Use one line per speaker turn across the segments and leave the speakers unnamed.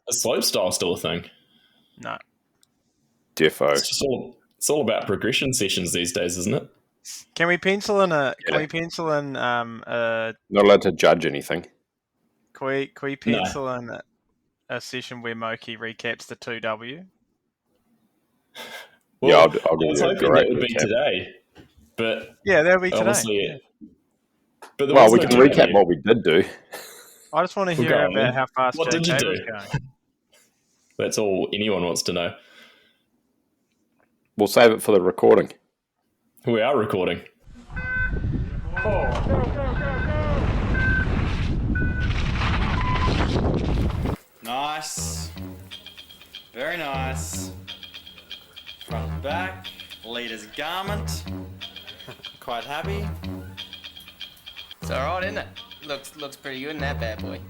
Is slopestyle still a thing?
No.
Defo.
It's all about progression sessions these days, isn't it?
Can we pencil in
Yeah.
Not
allowed to judge anything.
Can we pencil in a session where Mokey recaps the 2W?
Well,
yeah, I'll
I was hoping that would be today, but
yeah, that'll be today.
Obviously, but
we can recap what we did do.
I just want to hear about how fast
what
JK
did you do?
was going.
That's all anyone wants to know.
We'll save it for the recording.
We are recording.
Nice. Very nice. Front to back. Leader's garment. Quite happy.
It's alright, isn't it? Looks pretty good in that bad boy.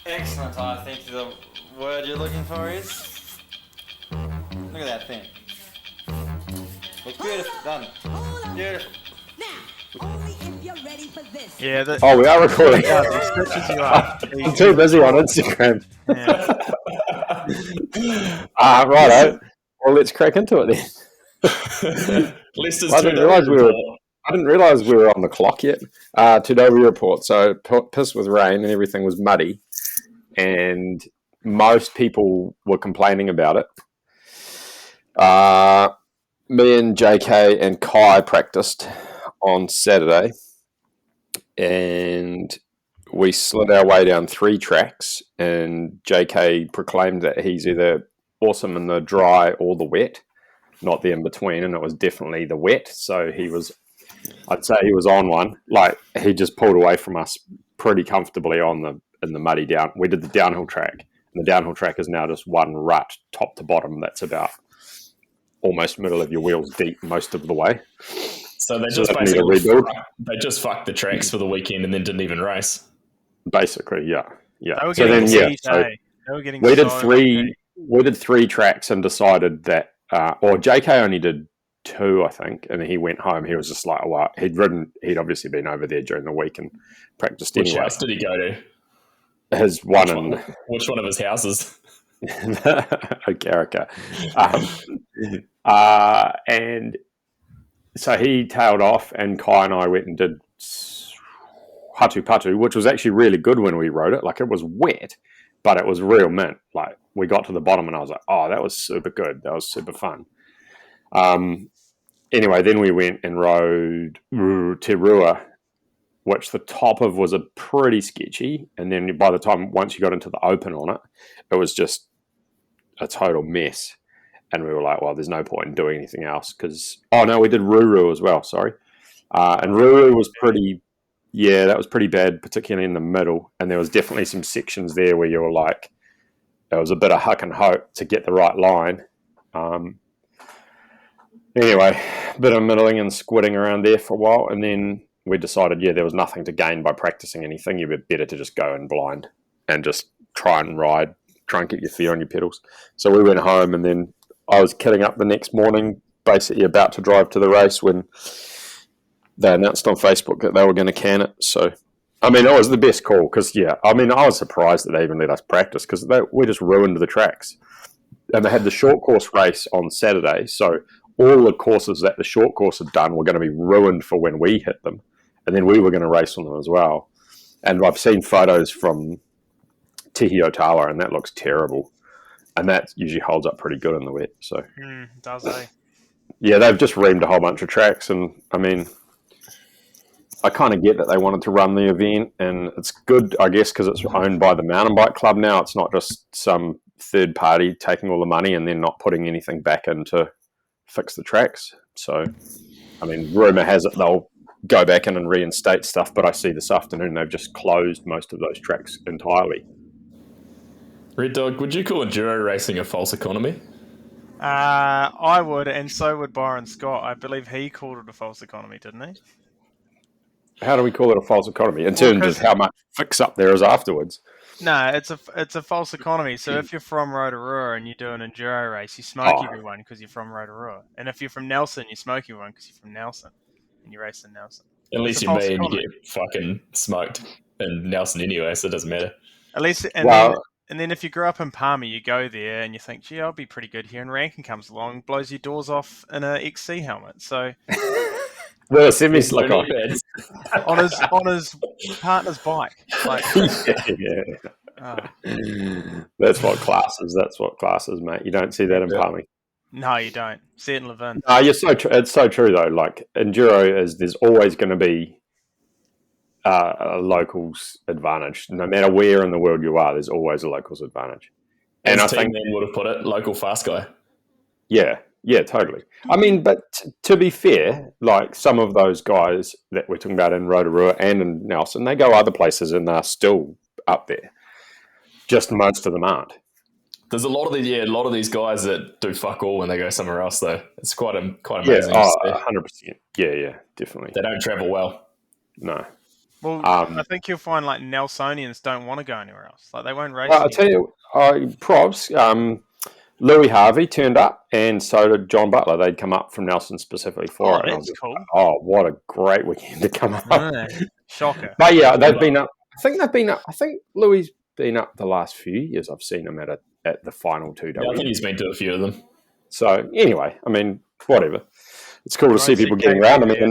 Excellent, I think the word you're looking for is... Look at that thing. Looks beautiful, doesn't it? Beautiful.
Only if you're ready for this.
Yeah.
We are recording.
I'm
too busy on Instagram.
Yeah.
Righto. Well, let's crack into it then. I didn't realise we were on the clock yet. 2W report. So pissed with rain and everything was muddy, and most people were complaining about it. Me and JK and Kai practiced on Saturday, and we slid our way down 3 tracks, and JK proclaimed that he's either awesome in the dry or the wet, not the in-between, and it was definitely the wet, so I'd say he was on one. Like, he just pulled away from us pretty comfortably in the muddy down. We did the downhill track, and the downhill track is now just one rut, top to bottom, that's about almost middle of your wheels deep most of the way.
So they just basically fucked the tracks for the weekend and then didn't even race.
Basically, yeah. We did 3 tracks and decided that, or JK only did 2, I think, and he went home. He was just like, well, he'd obviously been over there during the week and practiced anyway.
Which house did he go to? Which one of his houses?
O'Carricker. And so he tailed off, and Kai and I went and did Hatu Patu, which was actually really good when we rode it. Like, it was wet, but it was real mint. Like, we got to the bottom and I was like, oh, that was super good. That was super fun. Anyway, then we went and rode Te Rua, which the top of was a pretty sketchy. And then by the time, once you got into the open on it, it was just a total mess. And we were like, well, there's no point in doing anything else because... Oh, no, we did Ruru as well, sorry. And Ruru was pretty... Yeah, that was pretty bad, particularly in the middle. And there was definitely some sections there where you were like, there was a bit of huck and hope to get the right line. Anyway, a bit of middling and squidding around there for a while. And then we decided, there was nothing to gain by practicing anything. You'd be better to just go in blind and just try and ride, try and get your feet on your pedals. So we went home, and then I was kitting up the next morning, basically about to drive to the race when they announced on Facebook that they were going to can it. So, I mean, it was the best call because, I was surprised that they even let us practice because we just ruined the tracks. And they had the short course race on Saturday, so all the courses that the short course had done were going to be ruined for when we hit them. And then we were going to race on them as well. And I've seen photos from Tihi Otawa, and that looks terrible. And that usually holds up pretty good in the wet. So,
does they?
Yeah, they've just reamed a whole bunch of tracks. And, I mean, I kind of get that they wanted to run the event. And it's good, I guess, because it's owned by the mountain bike club now. It's not just some third party taking all the money and then not putting anything back in to fix the tracks. So, I mean, rumour has it they'll go back in and reinstate stuff. But I see this afternoon they've just closed most of those tracks entirely.
Red Dog, would you call enduro racing a false economy?
I would, and so would Byron Scott. I believe he called it a false economy, didn't he?
How do we call it a false economy in terms of how much fix-up there is afterwards?
No, it's a false economy. So if you're from Rotorua and you do an enduro race, you smoke everyone because you're from Rotorua. And if you're from Nelson, you smoke everyone because you're from Nelson. And you race in Nelson.
At least you're me and you get fucking smoked in Nelson anyway, so it doesn't matter.
At least, And then if you grew up in Palmer, you go there and you think, gee, I'll be pretty good here. And Rankin comes along, blows your doors off in a XC helmet. So
Well, semi-slick on.
on his partner's bike. Like,
That's what class is. That's what class is, mate. You don't see that in Palmy.
No, you don't. See it in Levin.
No, you're so it's so true though. Like enduro is, there's always going to be a locals advantage. No matter where in the world you are, there's always a locals advantage. And I think
men would have put it, local fast guy.
Yeah, totally. I mean, but to be fair, like some of those guys that we're talking about in Rotorua and in Nelson, they go other places and they're still up there. Just most of them aren't.
There's a lot of these guys that do fuck all when they go somewhere else, though. It's quite amazing.
Yeah, 100%. Yeah, definitely.
They don't travel well.
No.
Well, I think you'll find like Nelsonians don't want to go anywhere else. Like they won't race.
Well, I'll tell you, props. Louis Harvey turned up, and so did John Butler. They'd come up from Nelson specifically for it.
That's cool.
Oh, what a great weekend to come up!
Shocker.
But yeah, they've been up. I think Louis been up the last few years. I've seen him at the final 2 days.
Yeah, I think he's been to a few of them.
So anyway, I mean, whatever. It's cool to see people getting around. I mean,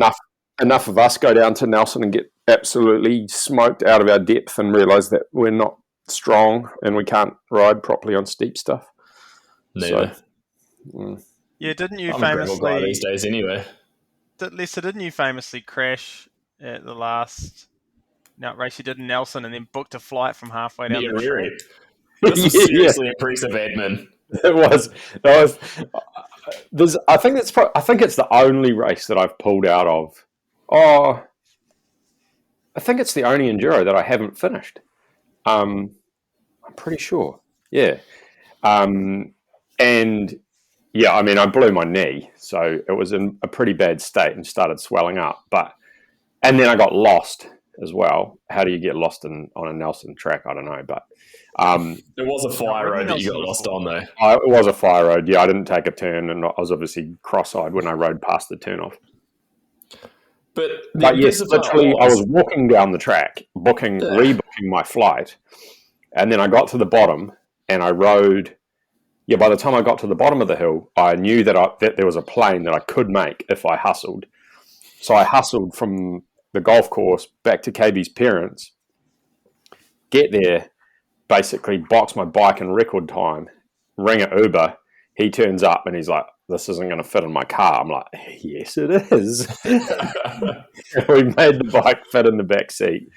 enough of us go down to Nelson and get absolutely smoked out of our depth and realise that we're not strong and we can't ride properly on steep stuff.
Neither.
So,
yeah, didn't you
I'm a gravel guy
famously
these days anyway?
Lisa, didn't you famously crash at the last race you did in Nelson and then booked a flight from halfway down the track?
This is seriously impressive admin.
It was. I think it's the only race that I've pulled out of. Oh, I think it's the only enduro that I haven't finished. I'm pretty sure. Yeah. And yeah, I mean, I blew my knee, so it was in a pretty bad state and started swelling up. And then I got lost as well. How do you get lost on a Nelson track? I don't know, but
there was a fire road that you got lost on, though.
It was a fire road. Yeah, I didn't take a turn, and I was obviously cross-eyed when I rode past the turn-off. But yes, literally, I was walking down the track, rebooking my flight, and then I got to the bottom, and I rode. Yeah, by the time I got to the bottom of the hill, I knew that there was a plane that I could make if I hustled. So I hustled from the golf course back to KB's parents, get there, basically box my bike in record time, ring an Uber. He turns up and he's like, this isn't going to fit in my car. I'm like, yes, it is. We made the bike fit in the back seat.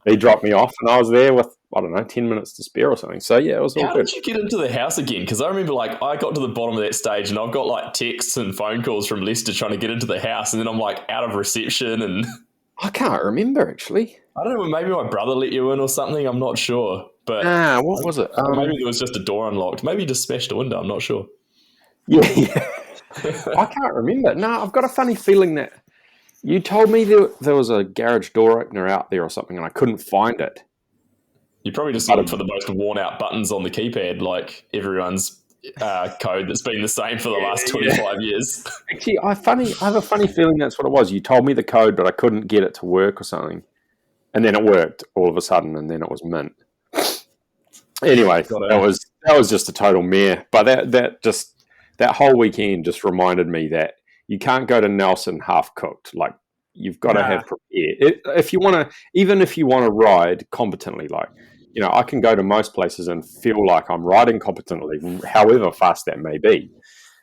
He dropped me off and I was there with, 10 minutes to spare or something. So yeah, it was all good.
How did you get into the house again? Because I remember I got to the bottom of that stage and I've got texts and phone calls from Leicester trying to get into the house, and then I'm out of reception and...
I can't remember actually.
I don't know, maybe my brother let you in or something, I'm not sure. But
what was it?
Maybe there was just a door unlocked. Maybe you just smashed a window, I'm not sure.
Yeah. I can't remember. No, I've got a funny feeling that you told me there was a garage door opener out there or something and I couldn't find it.
You probably just looked for the most worn out buttons on the keypad, like everyone's code that's been the same for the last 25 years.
Actually, I have a funny feeling that's what it was. You told me the code, but I couldn't get it to work or something. And then it worked all of a sudden, and then it was mint. Anyway, that was just a total mare. But that whole weekend just reminded me that you can't go to Nelson half cooked. Like you've got to have prepared. If you want to ride competently, I can go to most places and feel like I'm riding competently, however fast that may be.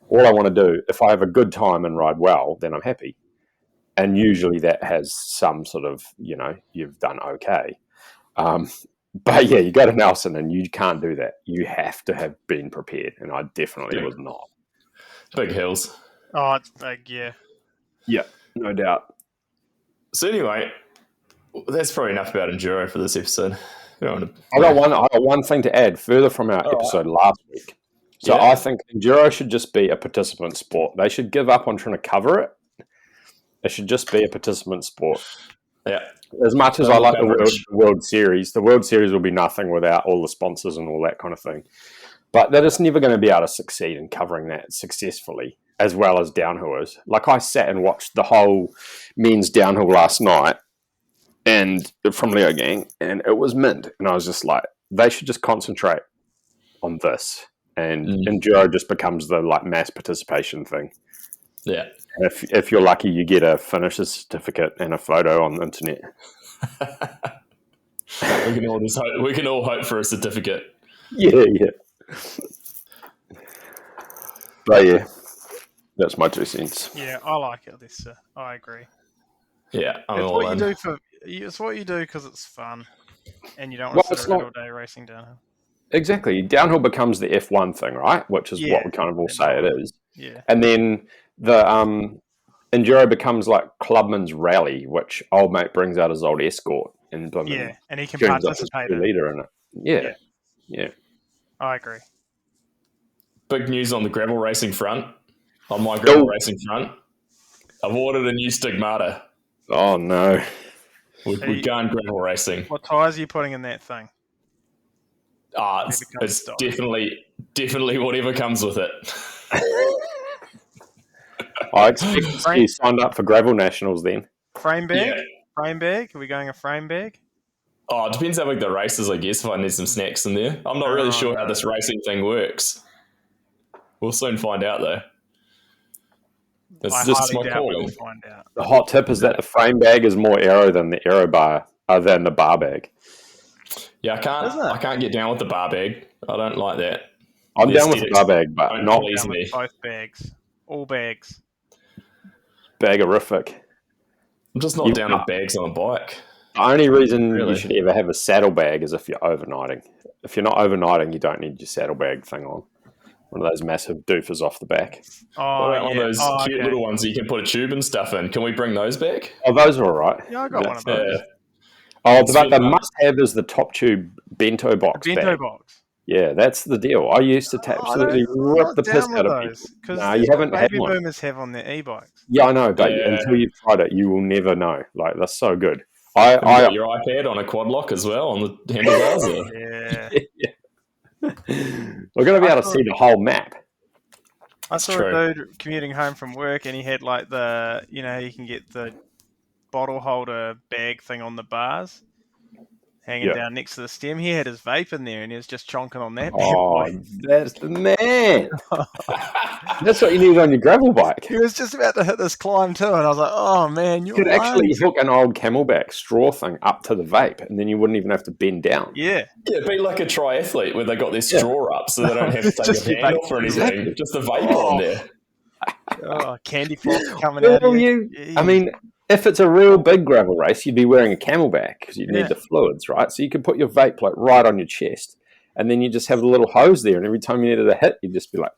All I want to do, if I have a good time and ride well, then I'm happy. And usually that has some sort of, you've done okay. But yeah, you go to Nelson and you can't do that. You have to have been prepared. And I definitely was not.
Big hills.
Oh, it's big, yeah.
Yeah, no doubt.
So anyway, that's probably enough about Enduro for this episode.
I got one thing to add further from our episode last week. So I think Enduro should just be a participant sport. They should give up on trying to cover it. It should just be a participant sport.
Yeah.
As much as I like the World Series, the World Series will be nothing without all the sponsors and all that kind of thing. But they're just never going to be able to succeed in covering that successfully, as well as downhillers. Like I sat and watched the whole men's downhill last night, and from Leogang, and it was mint. And I was just like, they should just concentrate on this, and Enduro just becomes the like mass participation thing.
Yeah.
And if you're lucky, you get a finisher's certificate and a photo on the internet.
We can all hope for a certificate.
Yeah. But yeah, that's my 2 cents.
Yeah, I like it, Lisa. I agree.
Yeah, I'm
It's
all
what
in.
you do for. It's what you do because it's fun, and you don't want
Well,
to
it's
sit around
not-
all day racing downhill.
Exactly. Downhill becomes the F1 thing, right? Which is what we kind of all say it is.
Yeah.
And then the Enduro becomes like Clubman's Rally, which old mate brings out his old Escort and
Yeah, and he can
tunes up his
participate in it.
leader in it. Yeah.
I agree.
Big news on the gravel racing front. On my gravel
Oh.
racing front, I've ordered a new Stigmata.
Oh no.
We're going gravel racing.
What tyres are you putting in that thing?
It's definitely whatever comes with it.
I expect to see you signed up for gravel nationals then.
Frame bag?
Yeah.
Frame bag? Are we going a frame bag?
Oh, it depends how big the race is, I guess, if I need some snacks in there. I'm not really sure how this racing thing works. We'll soon find out, though.
I
Just
highly
my
doubt
calling.
we'll find out.
The hot tip is that the frame bag is more aero than the aero bar, than the bar bag.
Yeah, I can't get down with the bar bag. I don't like that.
I'm down with the bar bag, but
Don't
not
please
Down
me.
with both bags. All bags.
bagorific.
I'm just not down with bags on a bike.
The only reason
Really?
you should ever have a saddlebag is if you're overnighting. If you're not overnighting, you don't need your saddlebag thing on. One of those massive doofers off the back.
Oh,
What about one
yeah.
of those cute little ones that you can put a tube and stuff in? Can we bring those back?
Oh, those are all right.
Yeah, I got one of those.
Yeah.
Oh, but the must-have is the top tube bento box
Bento
bag.
box.
Yeah, that's the deal. I used to absolutely rip the piss out of
those
people.
because
No, you haven't had
baby
one.
boomers have on their e-bikes.
Yeah, I know, but
Yeah.
until you've tried it, you will never know. Like, that's so good.
Have you got your iPad on a quad lock as well on the handlebars?
Yeah.
We're going to be able to see the whole map.
I saw a dude commuting home from work and he had like the, you can get the bottle holder bag thing on the bars hanging down next to the stem. He had his vape in there and he was just chonking on that.
Oh, that's the man. That's what you need on your gravel bike.
He was just about to hit this climb too, and I was like, "Oh man,
You could actually hook an old Camelback straw thing up to the vape, and then you wouldn't even have to bend down.
Yeah,
be like a triathlete where they got their straw up so they don't have to take a hand off or anything. Just a vape on there.
Oh, candy floss coming out.
I mean, if it's a real big gravel race, you'd be wearing a Camelback because you'd need the fluids, right? So you could put your vape like right on your chest, and then you just have a little hose there, and every time you needed a hit, you'd just be like.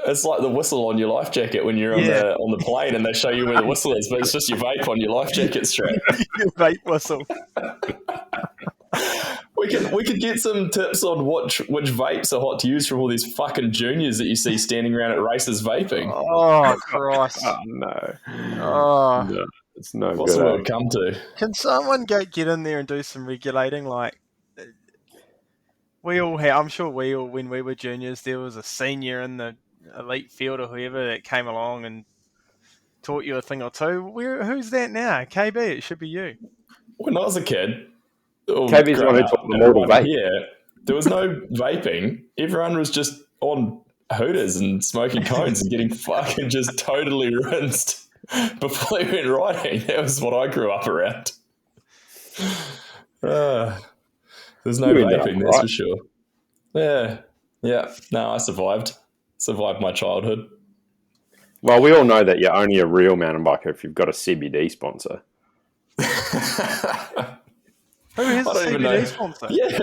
It's like the whistle on your life jacket when you're on the plane and they show you where the whistle is, but it's just your vape on your life jacket strap.
Your vape whistle.
We could get some tips on which vapes are hot to use from all these fucking juniors that you see standing around at races vaping.
Oh Christ!
Oh no!
Oh,
No, it's no
What's
good.
the world come to?
can someone get in there and do some regulating? Like we all had, I'm sure when we were juniors, there was a senior in the elite field or whoever that came along and taught you a thing or two. Who's that now? KB, it should be you.
When I was a kid,
KB's the one who taught them all to vape.
Yeah, there was no vaping. Everyone was just on hooters and smoking cones and getting fucking just totally rinsed before they went riding. That was what I grew up around. There's no vaping, that's for sure. Yeah. No, I survived my childhood.
Well, we all know that you're only a real mountain biker if you've got a CBD sponsor.
Who is a CBD sponsor?
Yeah.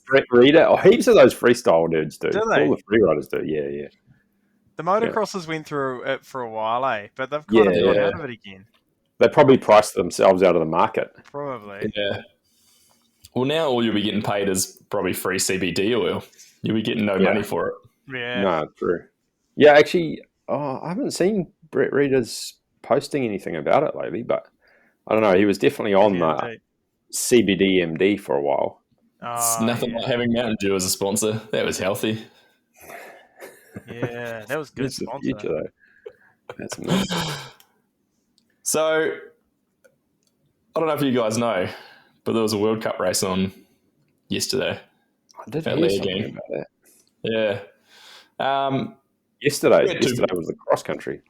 Brett Reader. Oh, heaps of those freestyle dudes do.
Do they?
All the freeriders do. Yeah.
The motocrossers went through it for a while, but they've kind of got out of it again.
They probably priced themselves out of the market.
Probably.
Yeah. Well, now all you'll be getting paid is probably free CBD oil. You'll be getting no money for it.
Yeah.
No, true. Yeah, actually, I haven't seen Brett Reader's posting anything about it lately, but I don't know. He was definitely on the CBD MD for a while.
It's nothing like having Mountain Dew as a sponsor. That was healthy.
Yeah, that was good.
That's
sponsor.
the future, though. That's amazing.
So, I don't know if you guys know, but there was a World Cup race on yesterday.
I did
At
hear
Leogang.
something about that.
Yeah.
Yesterday
Yeah,
was the cross country.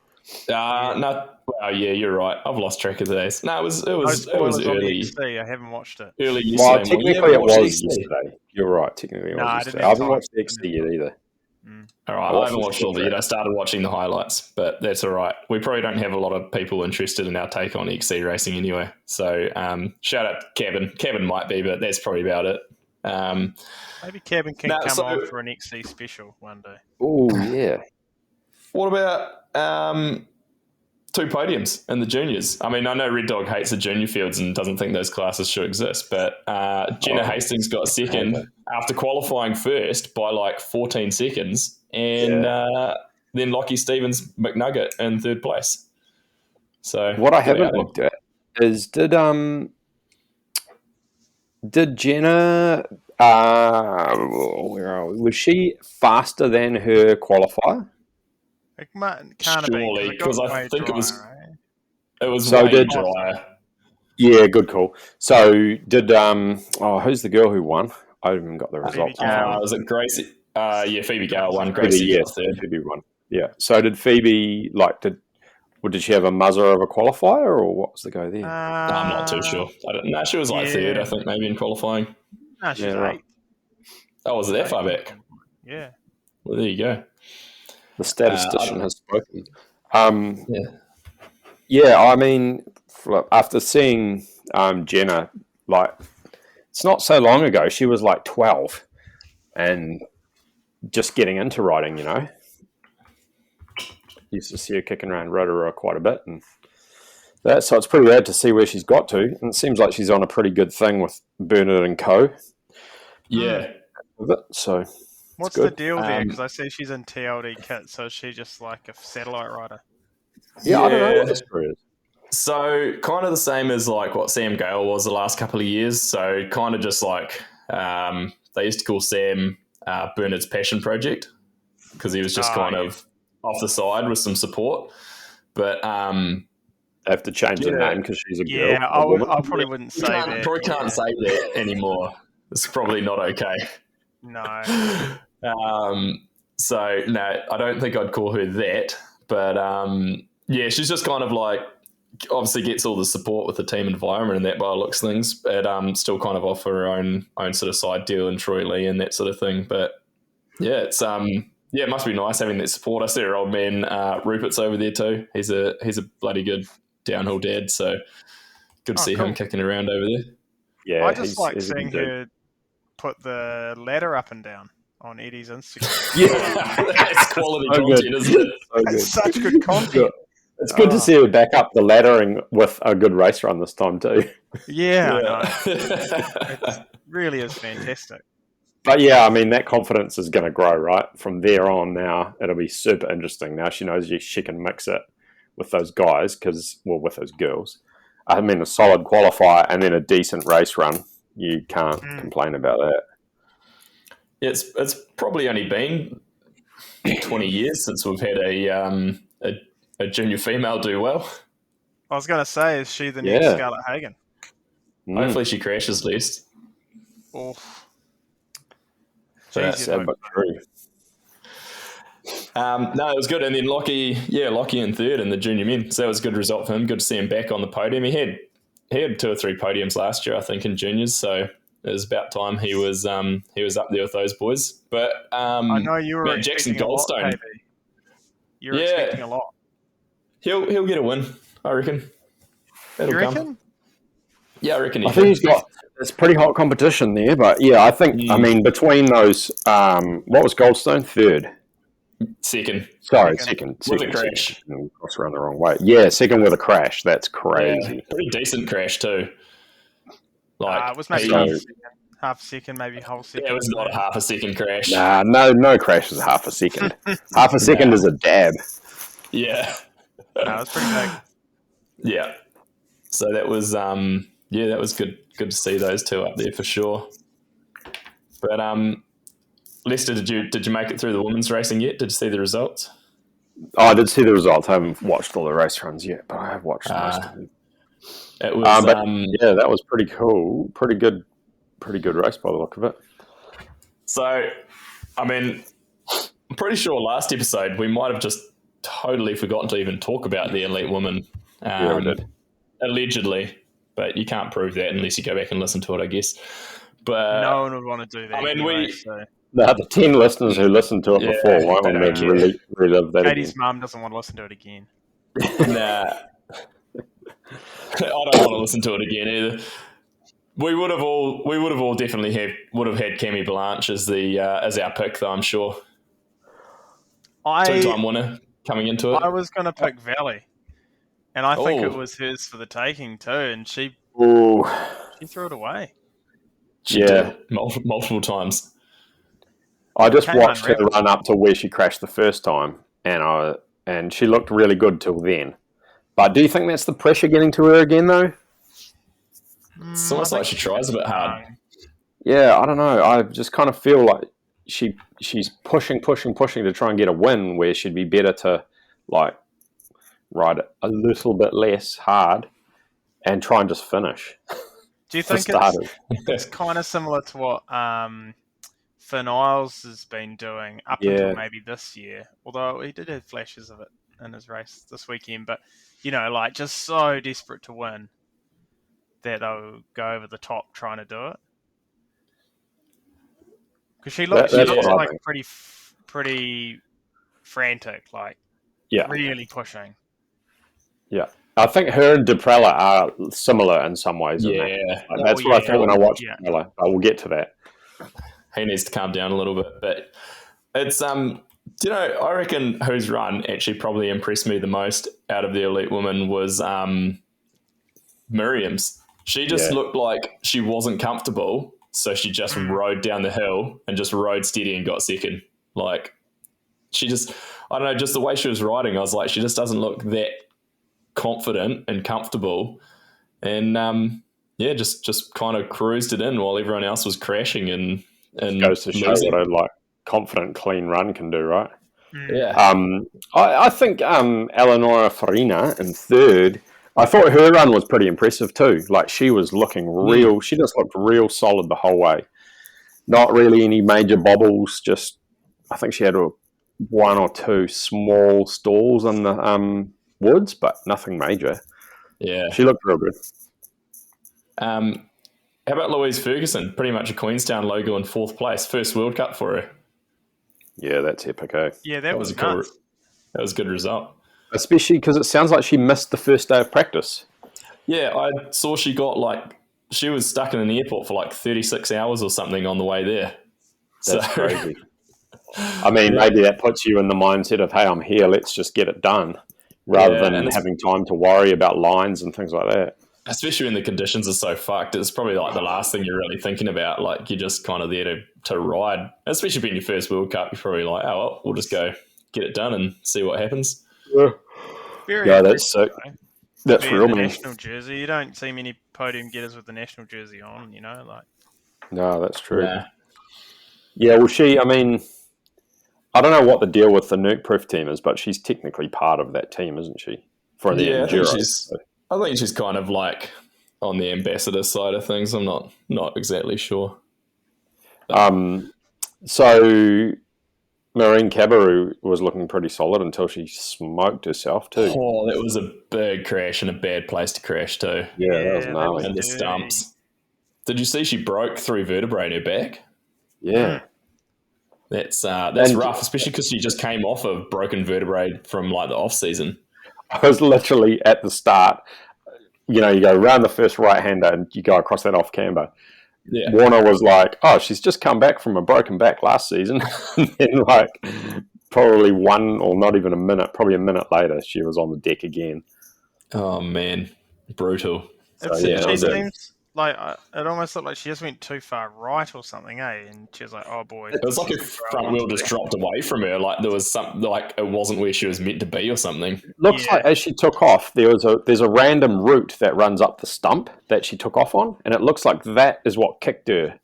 No, well, yeah, you're right. I've lost track of the days. No, it was
No spoilers on the
early
XC. I haven't watched it.
yesterday
Well,
morning.
technically
You haven't
it
watched the
was
XC?
yesterday. You're right. Technically it
No,
was
I
yesterday.
didn't
I
have
haven't
time.
watched the XC yet either.
All right, I haven't watched all of it yet. I started watching the highlights, but that's all right. We probably don't have a lot of people interested in our take on XC racing anyway. So shout out to Kevin. Kevin might be, but that's probably about it.
Maybe Kevin can come on for an XC special one day.
Oh, yeah.
What about 2 podiums in the juniors? I mean, I know Red Dog hates the junior fields and doesn't think those classes should exist, but Jenna Hastings got second after qualifying first by like 14 seconds, and then Lockie Stevens McNugget in third place. So
what I haven't looked at is did Jenna where are we? Was she faster than her qualifier?
It can't
Surely, because I think it was
So
way
did-
drier.
Yeah, good call. So did who's the girl who won? I haven't got the results.
Was it Gracie? Yeah, Phoebe Gale won.
Phoebe,
Gracie
yes,
got third.
Phoebe won. Yeah. So did Phoebe did she have a muzzer of a qualifier, or what was the go there?
I'm not too sure. I don't know. She was like third, I think, maybe in qualifying.
No, she's
Yeah, right.
8.
Oh, was it that far back?
Yeah.
Well, there you go.
The statistician has spoken.
Yeah.
Yeah, I mean, after seeing Jenna, like, it's not so long ago, she was like 12 and just getting into riding, you know. Used to see her kicking around Rotorua quite a bit. And that, so it's pretty rad to see where she's got to. And it seems like she's on a pretty good thing with Bernard and Co.
Yeah.
With it, so
What's
good.
the deal there? Because I see she's in TLD kit, so is she just like a satellite rider?
Yeah, I don't know what the story is.
So kind of the same as like what Sam Gale was the last couple of years. So kind of just like they used to call Sam Bernard's passion project because he was just kind of off the side with some support. But
They have to change the name because she's a girl.
Yeah, I probably wouldn't say that.
Probably can't say that anymore. It's probably not okay.
No.
So no, I don't think I'd call her that. But yeah, she's just kind of like obviously gets all the support with the team environment and that by the looks of things, but still kind of off her own sort of side deal in Troy Lee and that sort of thing. But yeah, it's it must be nice having that support. I see her old man Rupert's over there too. He's a bloody good downhill dad, so good to see him kicking around over there.
Yeah,
I just like seeing her put the ladder up and down on Eddie's Instagram.
Yeah, that's quality content, isn't it?
It's such good content.
It's good to see her back up the laddering with a good race run this time too.
Yeah. I know. It really is fantastic.
But yeah, I mean, that confidence is going to grow, right? From there on now, it'll be super interesting. Now she knows she can mix it with those guys, with those girls. I mean, a solid qualifier and then a decent race run. You can't complain about that.
Yeah, it's probably only been 20 years since we've had a junior female do well.
I was going to say, is she the next Scarlett Hagen?
Hopefully she crashes less.
Oh.
That's sad but true.
No, it was good. And then Lockie in third in the junior men. So that was a good result for him. Good to see him back on the podium. He had 2 or 3 podiums last year, I think, in juniors. So it was about time he was up there with those boys. But
I know you were
Jackson
expecting
Goldstone.
a lot, KB. You're expecting a lot.
He'll get a win, I reckon.
You reckon?
Yeah, I reckon.
I think it's pretty hot competition there, but yeah, I think I mean between those, what was Goldstone? Third,
second.
Sorry, second.
With a crash.
Cross around the wrong way. Yeah, second with a crash. That's crazy.
Yeah, pretty decent crash too.
It was maybe half a second, maybe whole second.
Yeah, it was not a half a second crash.
Nah, no crash is half a second. Half a second is a dab.
Yeah.
No, it was pretty big.
Yeah. So that was that was good to see those two up there for sure. But Lester, did you make it through the women's racing yet? Did you see the results?
Oh, I did see the results. I haven't watched all the race runs yet, but I have watched most of them.
It was,
yeah, that was pretty cool. Pretty good race by the look of it.
So, I mean, I'm pretty sure last episode we might have just totally forgotten to even talk about the elite woman.
Yeah, we did.
Allegedly, but you can't prove that unless you go back and listen to it, I guess. But
No one would want to do that.
I mean,
anyway,
we-
so.
The 10 listeners who listened to it
Yeah,
before won't
they
want
don't
to
care.
relive that
Katie's
again.
mum doesn't want to listen to it again.
Nah. I don't want to listen to it again either. We would have all definitely had Cammy Blanche as our pick, though. I'm sure 2-time winner coming into it.
I was going to pick Valley, and I think it
Oh.
was hers for the taking too, and she
Ooh,
threw it away.
She
yeah.
did multiple times.
I just
Came
watched her
unwrapped.
run up to where she crashed the first time, and she looked really good till then. But do you think that's the pressure getting to her again, though?
It's almost like she tries a bit hard.
Yeah, I don't know. I just kind of feel like she's pushing to try and get a win, where she'd be better to like ride it a little bit less hard and try and just finish.
Do you
For
think
starters.
it's kind of similar to what Finn Isles has been doing up
Yeah.
until maybe this year? Although he did have flashes of it in his race this weekend, but like just so desperate to win that they'll go over the top trying to do it. Because she looks
That's what I
like
think.
pretty frantic, like
Yeah.
really pushing.
Yeah. I think her and Deprella are similar in some ways. in that.
Yeah,
Like, that's what I thought when I watched
Yeah.
Deprella. But we'll get to that.
he needs to calm down a little bit. But it's I reckon whose run actually probably impressed me the most out of the elite woman was Miriam's. She just looked like she wasn't comfortable, so she just rode down the hill and just rode steady and got second. Like she just, I don't know, just the way she was riding, I was like, she just doesn't look that confident and comfortable, and just kind of cruised it in while everyone else was crashing and
Goes to show
losing.
what a confident, clean run can do, right?
Yeah,
I think Eleonora Farina in third. I thought her run was pretty impressive too. Like she was looking real. She just looked real solid the whole way. Not really any major bobbles. Just I think she had one or two small stalls in the woods, but nothing major.
yeah.
She looked real good.
How about Louise Ferguson? Pretty much a Queenstown logo in fourth place. First World Cup for her.
Yeah, that's epic. Eh?
Yeah, that was
a cool.
nuts.
That was a good result.
Especially because it sounds like she missed the first day of practice.
Yeah, I saw she was stuck in an airport for 36 hours or something on the way there.
That's crazy. I mean, maybe that puts you in the mindset of, hey, I'm here, let's just get it done, rather than having time to worry about lines and things like that.
Especially when the conditions are so fucked, it's probably the last thing you're really thinking about. Like, you're just kind of there to ride. Especially being your first World Cup, you're probably like, oh, well, we'll just go get it done and see what happens.
Very
Yeah, that's sick.
impressive,
That's
though.
real,
The
man.
national jersey. You don't see many podium getters with the national jersey on.
No, that's true.
Yeah.
Yeah, well, I don't know what the deal with the Nuke Proof team is, but she's technically part of that team, isn't she? For the Enduro.
I think she's kind of on the ambassador side of things. I'm not exactly sure.
So Marine Cabarrou was looking pretty solid until she smoked herself too.
Oh, that was a big crash and a bad place to crash too.
Yeah, that was gnarly.
And the stumps. Did you see she broke 3 vertebrae in her back?
Yeah.
That's rough, especially because she just came off a broken vertebrae from the off season.
I was literally at the start. You go around the first right-hander and you go across that off camber.
Yeah.
Warner was like, oh, she's just come back from a broken back last season. And then probably one or not even a minute, probably a minute later, she was on the deck again.
Oh, man. Brutal.
She seems like it almost looked like she just went too far right or something, eh? And she was like, "Oh boy!"
It was like her front wheel just dropped away from her. Like there was something it wasn't where she was meant to be or something.
Looks like as she took off, there's a random route that runs up the stump that she took off on, and it looks like that is what kicked her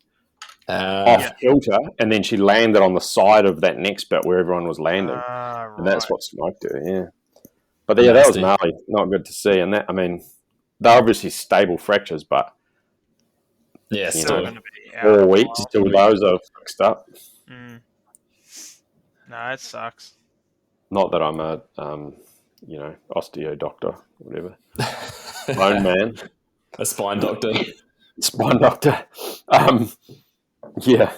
off kilter, and then she landed on the side of that next bit where everyone was landing, and that's what smoked her. Yeah, but that was gnarly, not good to see, and that they're obviously stable fractures, but
Yeah,
You
still.
know,
Going to be out
4
a
weeks
while.
till those are fixed up.
Mm. No, it sucks.
Not that I'm a osteo doctor, whatever, bone man,
A spine doctor.
spine doctor. Yeah,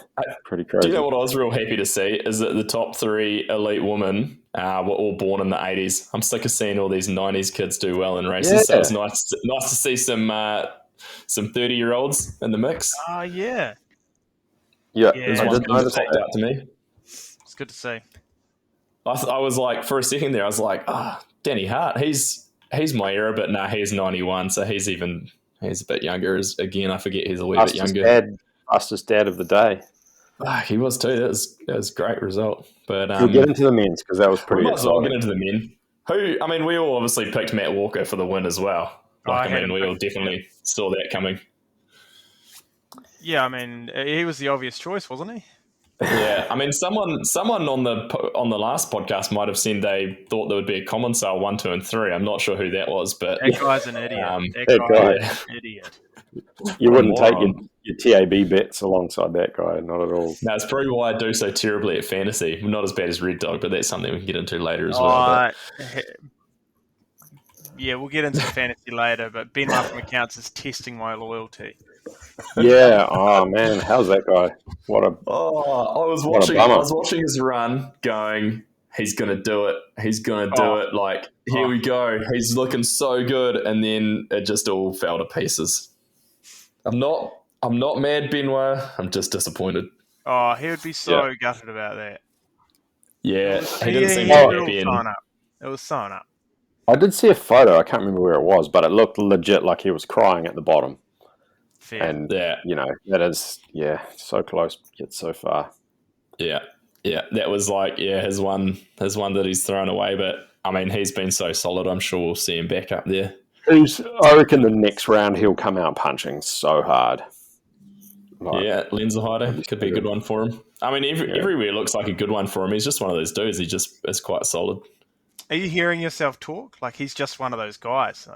pretty
Do
crazy.
you know what I was real happy to see is that the top 3 elite women were all born in the 80s. I'm sick of seeing all these 90s kids do well in races. So
Yeah.
it's nice to see some 30-year-olds in the mix.
Oh, yeah.
Yeah,
There's
Yeah.
I
one
did
thing that
notice
popped
that.
out to me.
It's good to see.
I was like, for a second there, I was like, Danny Hart, he's my era, but he's 91, so he's a bit younger. Again, I forget he's a wee bit younger.
Fastest dad of the day.
He was too. That was a great result. But
We'll get into the men's because that was
we
pretty
might as well
exciting.
get into the men. We all obviously picked Matt Walker for the win as well.
I had him
we all
picked,
definitely saw that coming.
Yeah, I mean, he was the obvious choice, wasn't he?
Yeah, I mean, someone on the last podcast might have said they thought there would be a common sale 1, 2, and 3. I'm not sure who that was, but
That guy's an idiot.
that guy.
Is an idiot.
You
What a
wouldn't take
moron.
your TAB bets alongside that guy, not at all.
That's probably why I do so terribly at fantasy. Not as bad as Red Dog, but that's something we can get into later as well.
Yeah, we'll get into fantasy later, but Ben from Accounts is testing my loyalty.
Yeah. Oh man, how's that guy? What a
I was
What a
watching. I
bummer.
was watching his run, going, "He's gonna do it. He's gonna do it." Like, here we go. He's looking so good, and then it just all fell to pieces. I'm not mad, Benoit. I'm just disappointed.
Oh, he would be so gutted about that.
Yeah, he
He
didn't seem
did
too
all
happy.
sign up. It was sign up.
I did see a photo. I can't remember where it was, but it looked legit like he was crying at the bottom.
Fair.
And
Yeah,
that is so close yet so far.
yeah. That was like his one that he's thrown away. But I mean, he's been so solid. I'm sure we'll see him back up there.
I reckon the next round he'll come out punching so hard.
Yeah, Lenzerheide could be a good one for him. I mean, everywhere looks like a good one for him. He's just one of those dudes. He just is quite solid.
Are you hearing yourself talk? Like, he's just one of those guys,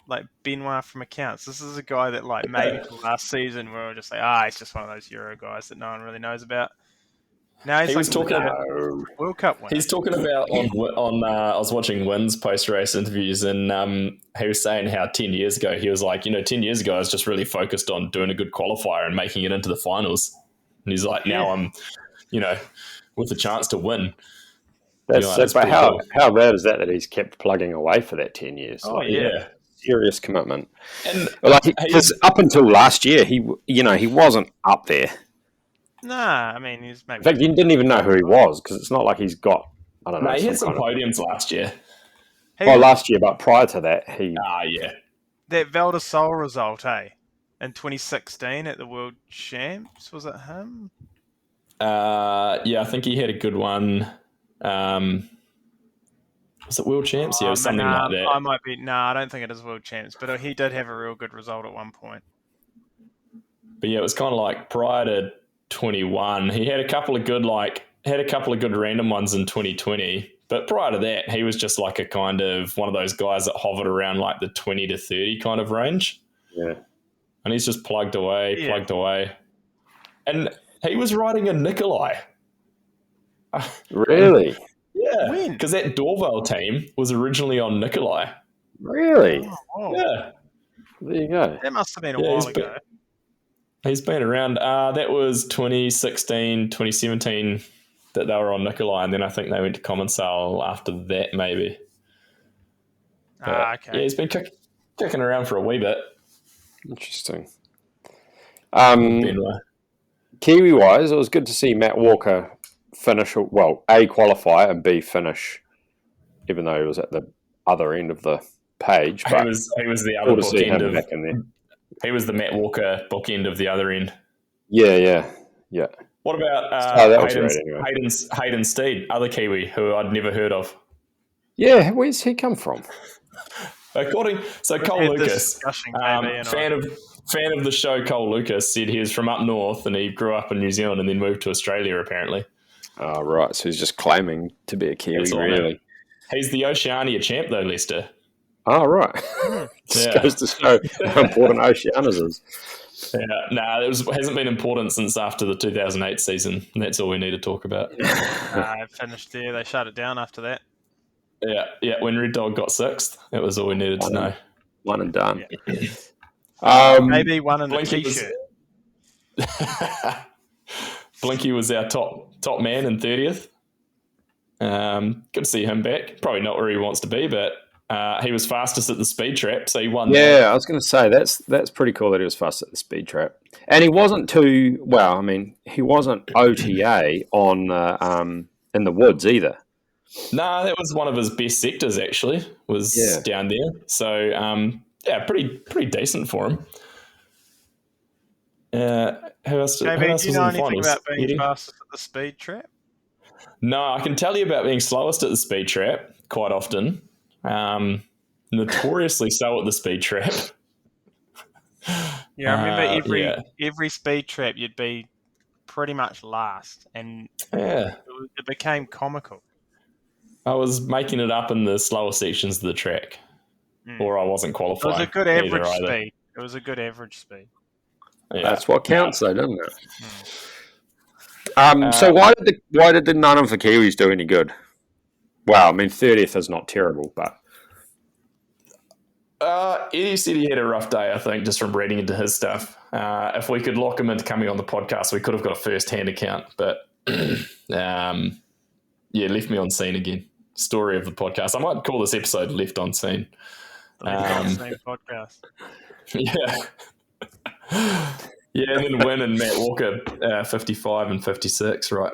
like Benoit from Accounts. This is a guy that, like, maybe last season we were just like, he's just one of those Euro guys that no one really knows about. Now he's
was talking about
World Cup winner.
He's talking about on I was watching Wynn's post-race interviews, and he was saying how 10 years ago he was like, 10 years ago I was just really focused on doing a good qualifier and making it into the finals. And he's like, now I'm, with a chance to win.
That's
that's
but
pretty
how
cool.
rad is that he's kept plugging away for that 10 years?
Oh, yeah.
Serious commitment.
And
because up until last year, he wasn't up there.
Nah, I mean, he's maybe...
In fact, you didn't even know who he was because it's not like he's got, I don't know.
he had some podiums last year.
Last year, but prior to that, he...
Yeah.
That Val de Sol result, in 2016 at the World Champs, was it him?
I think he had a good one. Was it World Champs? Yeah, it was something like that.
I might be... I don't think it is World Champs, but he did have a real good result at one point.
But yeah, it was kind of like prior to 21, he had a couple of good random ones in 2020. But prior to that, he was just like a kind of one of those guys that hovered around like the 20 to 30 kind of range.
Yeah.
And he's just plugged away. And he was riding a Nikolai.
Really?
Yeah.
When?
Because that Dorval team was originally on Nikolai.
Really?
Oh,
Yeah.
There you go.
that must have been a while ago.
He's been around. That was 2016, 2017 that they were on Nikolai, and then I think they went to Common Sale after that, maybe. But,
Okay.
Yeah, he's been kicking around for a wee bit.
Interesting.
Benoit.
Kiwi-wise, it was good to see Matt Walker finish, A, qualify, and B, finish, even though he was at the other end of the page. But
He was the other
cool to see
bookend
him
of...
back in there.
He was the Matt Walker bookend of the other end.
Yeah.
What about
that was great anyway.
Hayden Steed, other Kiwi, who I'd never heard of?
Yeah, where's he come from?
Cole
had
Lucas,
this discussion, maybe,
fan of the show, Cole Lucas, said he was from up north and he grew up in New Zealand and then moved to Australia, apparently.
Oh, right. So he's just claiming to be a Kiwi,
That's all,
really.
He's the Oceania champ, though, Lester.
Oh, right. Just
Yeah.
goes to show how important Oceanas is.
Yeah, it hasn't been important since after the 2008 season. And that's all we need to talk about.
It finished there. They shut it down after that.
Yeah. When Red Dog got sixth, it was all we needed to know.
One and done.
Maybe one in a
Blinky was-
t-shirt.
Blinky was our top man in 30th. Good to see him back. Probably not where he wants to be, but he was fastest at the speed trap, so he won.
Yeah, I was going to say that's pretty cool that he was fast at the speed trap, and he wasn't too well. I mean, he wasn't OTA on in the woods either.
Nah, that was one of his best sectors actually. Was down there, so pretty decent for him. Who else?
JB,
who else
do you
was
know
in the
anything
finals?
about being
Eddie?
fastest at the speed trap?
No, I can tell you about being slowest at the speed trap quite often. Notoriously slow at the speed trap.
Yeah, I remember every speed trap you'd be pretty much last, and it became comical.
I was making it up in the slower sections of the track, or I wasn't
It
qualifying.
was a good average speed. It was a good average speed.
Yeah.
That's what counts, though, doesn't it? So why did none of the Kiwis do any good? Well, I mean, 30th is not terrible, but
Eddie said he had a rough day, I think, just from reading into his stuff. If we could lock him into coming on the podcast, we could have got a first-hand account, but left me on scene again. Story of the podcast. I might call this episode Left on Scene.
Same podcast.
Yeah. Yeah, and then Wynn and Matt Walker, 55 and 56, right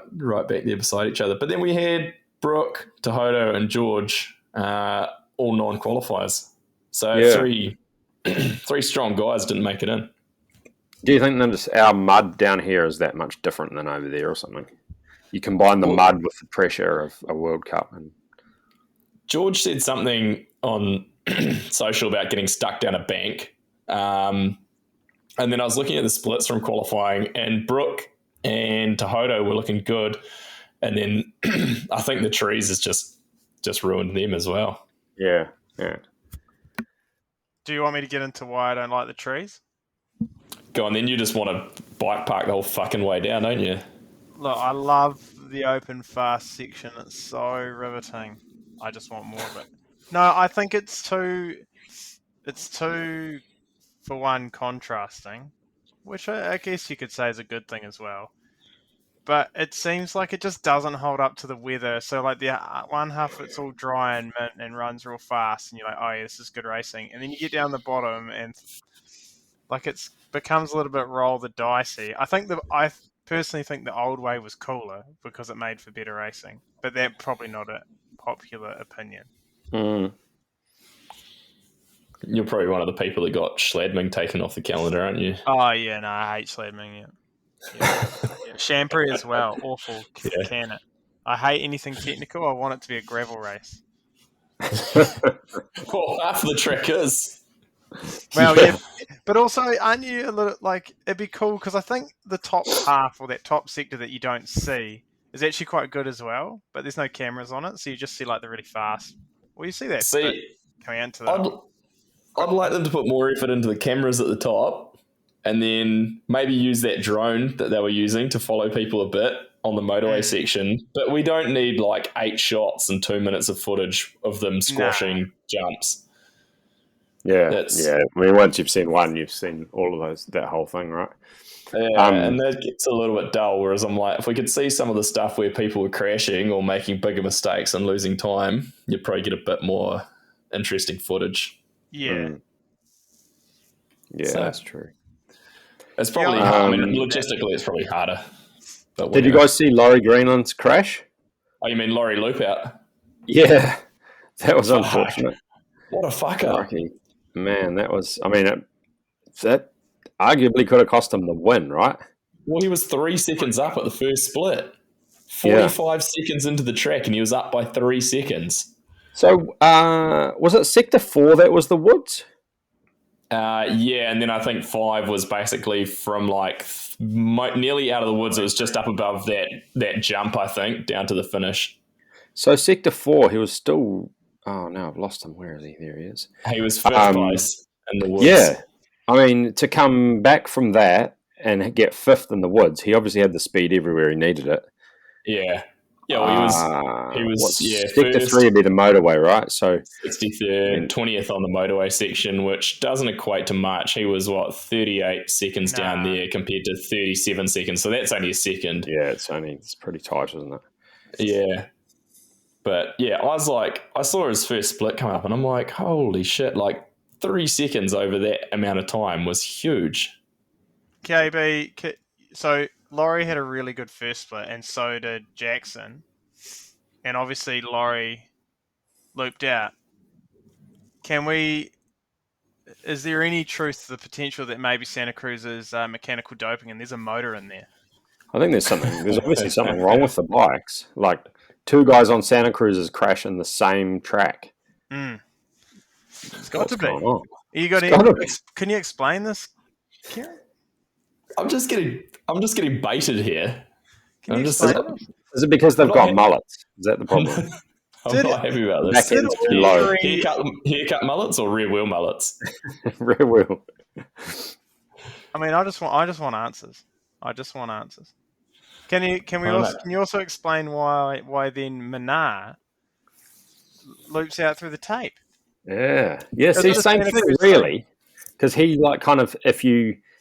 back there beside each other. But then we had Brooke, Tahoto, and George, all non-qualifiers. So three strong guys didn't make it in.
do you think that our mud down here is that much different than over there or something? You combine the mud with the pressure of a World Cup. And
George said something on social about getting stuck down a bank. And then I was looking at the splits from qualifying, and Brooke and Tahoto were looking good. And then I think the trees has just ruined them as well.
Yeah.
Do you want me to get into why I don't like the trees?
Go on, then you just want to bike park the whole fucking way down, don't you?
Look, I love the open fast section. It's so riveting. I just want more of it. No, I think it's too, for one, contrasting, which I guess you could say is a good thing as well. But it seems like it just doesn't hold up to the weather. So, like, the one half, it's all dry and mint and runs real fast, and you're like, oh, yeah, this is good racing. And then you get down the bottom, and, like, it becomes a little bit roll the dicey. I personally think the old way was cooler because it made for better racing. But that's probably not a popular opinion.
Mm.
You're probably one of the people that got Schladming taken off the calendar, aren't you?
Oh, yeah, no, I hate Schladming, yeah. Shampoo as well. Awful.
Yeah.
Can it? I hate anything technical. I want it to be a gravel race.
Well, half the track is.
Well, yeah. But also, aren't you a little like, it'd be cool because I think the top half or that top sector that you don't see is actually quite good as well, but there's no cameras on it, so you just see like the really fast. Well, you see that bit coming into that.
I'd like them to put more effort into the cameras at the top, and then maybe use that drone that they were using to follow people a bit on the motorway section. But we don't need like 8 shots and 2 minutes of footage of them squashing jumps.
Yeah. I mean, once you've seen one, you've seen all of those, that whole thing, right?
Yeah, and that gets a little bit dull, whereas I'm like, if we could see some of the stuff where people were crashing or making bigger mistakes and losing time, you'd probably get a bit more interesting footage.
Yeah.
Yeah,
So,
that's true.
It's probably, I mean, logistically, it's probably harder. But
Did you guys see Laurie Greenland's crash?
Oh, you mean Laurie Loopout?
Yeah, that was
Fuck.
unfortunate.
What a fucker.
Lucky. Man, that was, I mean, that arguably could have cost him the win, right?
Well, he was 3 seconds up at the first split. 45 seconds into the track, and he was up by 3 seconds.
So, was it Sector 4 that was the woods?
Yeah, and then I think 5 was basically from like nearly out of the woods. It was just up above that jump, I think, down to the finish.
So Sector 4, he was still Oh no, I've lost him. Where is he? There he is.
He was fifth place in the woods.
Yeah, I mean, to come back from that and get fifth in the woods, he obviously had the speed everywhere he needed it.
Yeah. Yeah, well, he was
Sector
first,
3 would be the motorway, right? So
63rd, 20th on the motorway section, which doesn't equate to much. He was, 38 seconds down there compared to 37 seconds. So that's only a second.
yeah, it's pretty tight, isn't it?
Yeah. But, yeah, I saw his first split come up, and I'm like, holy shit, 3 seconds over that amount of time was huge.
KB, so Laurie had a really good first split, and so did Jackson. And obviously, Laurie looped out. Is there any truth to the potential that maybe Santa Cruz is mechanical doping and there's a motor in there?
I think there's obviously something wrong with the bikes. Like, 2 guys on Santa Cruz's crash in the same track.
It's got to be.
Going on?
Can you explain this, Kieran?
I'm just getting baited here.
Is it because they've got mullets? Is that the problem?
I'm not happy about this.
Back end's too low.
Haircut mullets or rear wheel mullets?
Rear wheel.
I mean, I just want answers. Can you also explain why then Manar loops out through the tape?
Yeah. See, same thing really, because he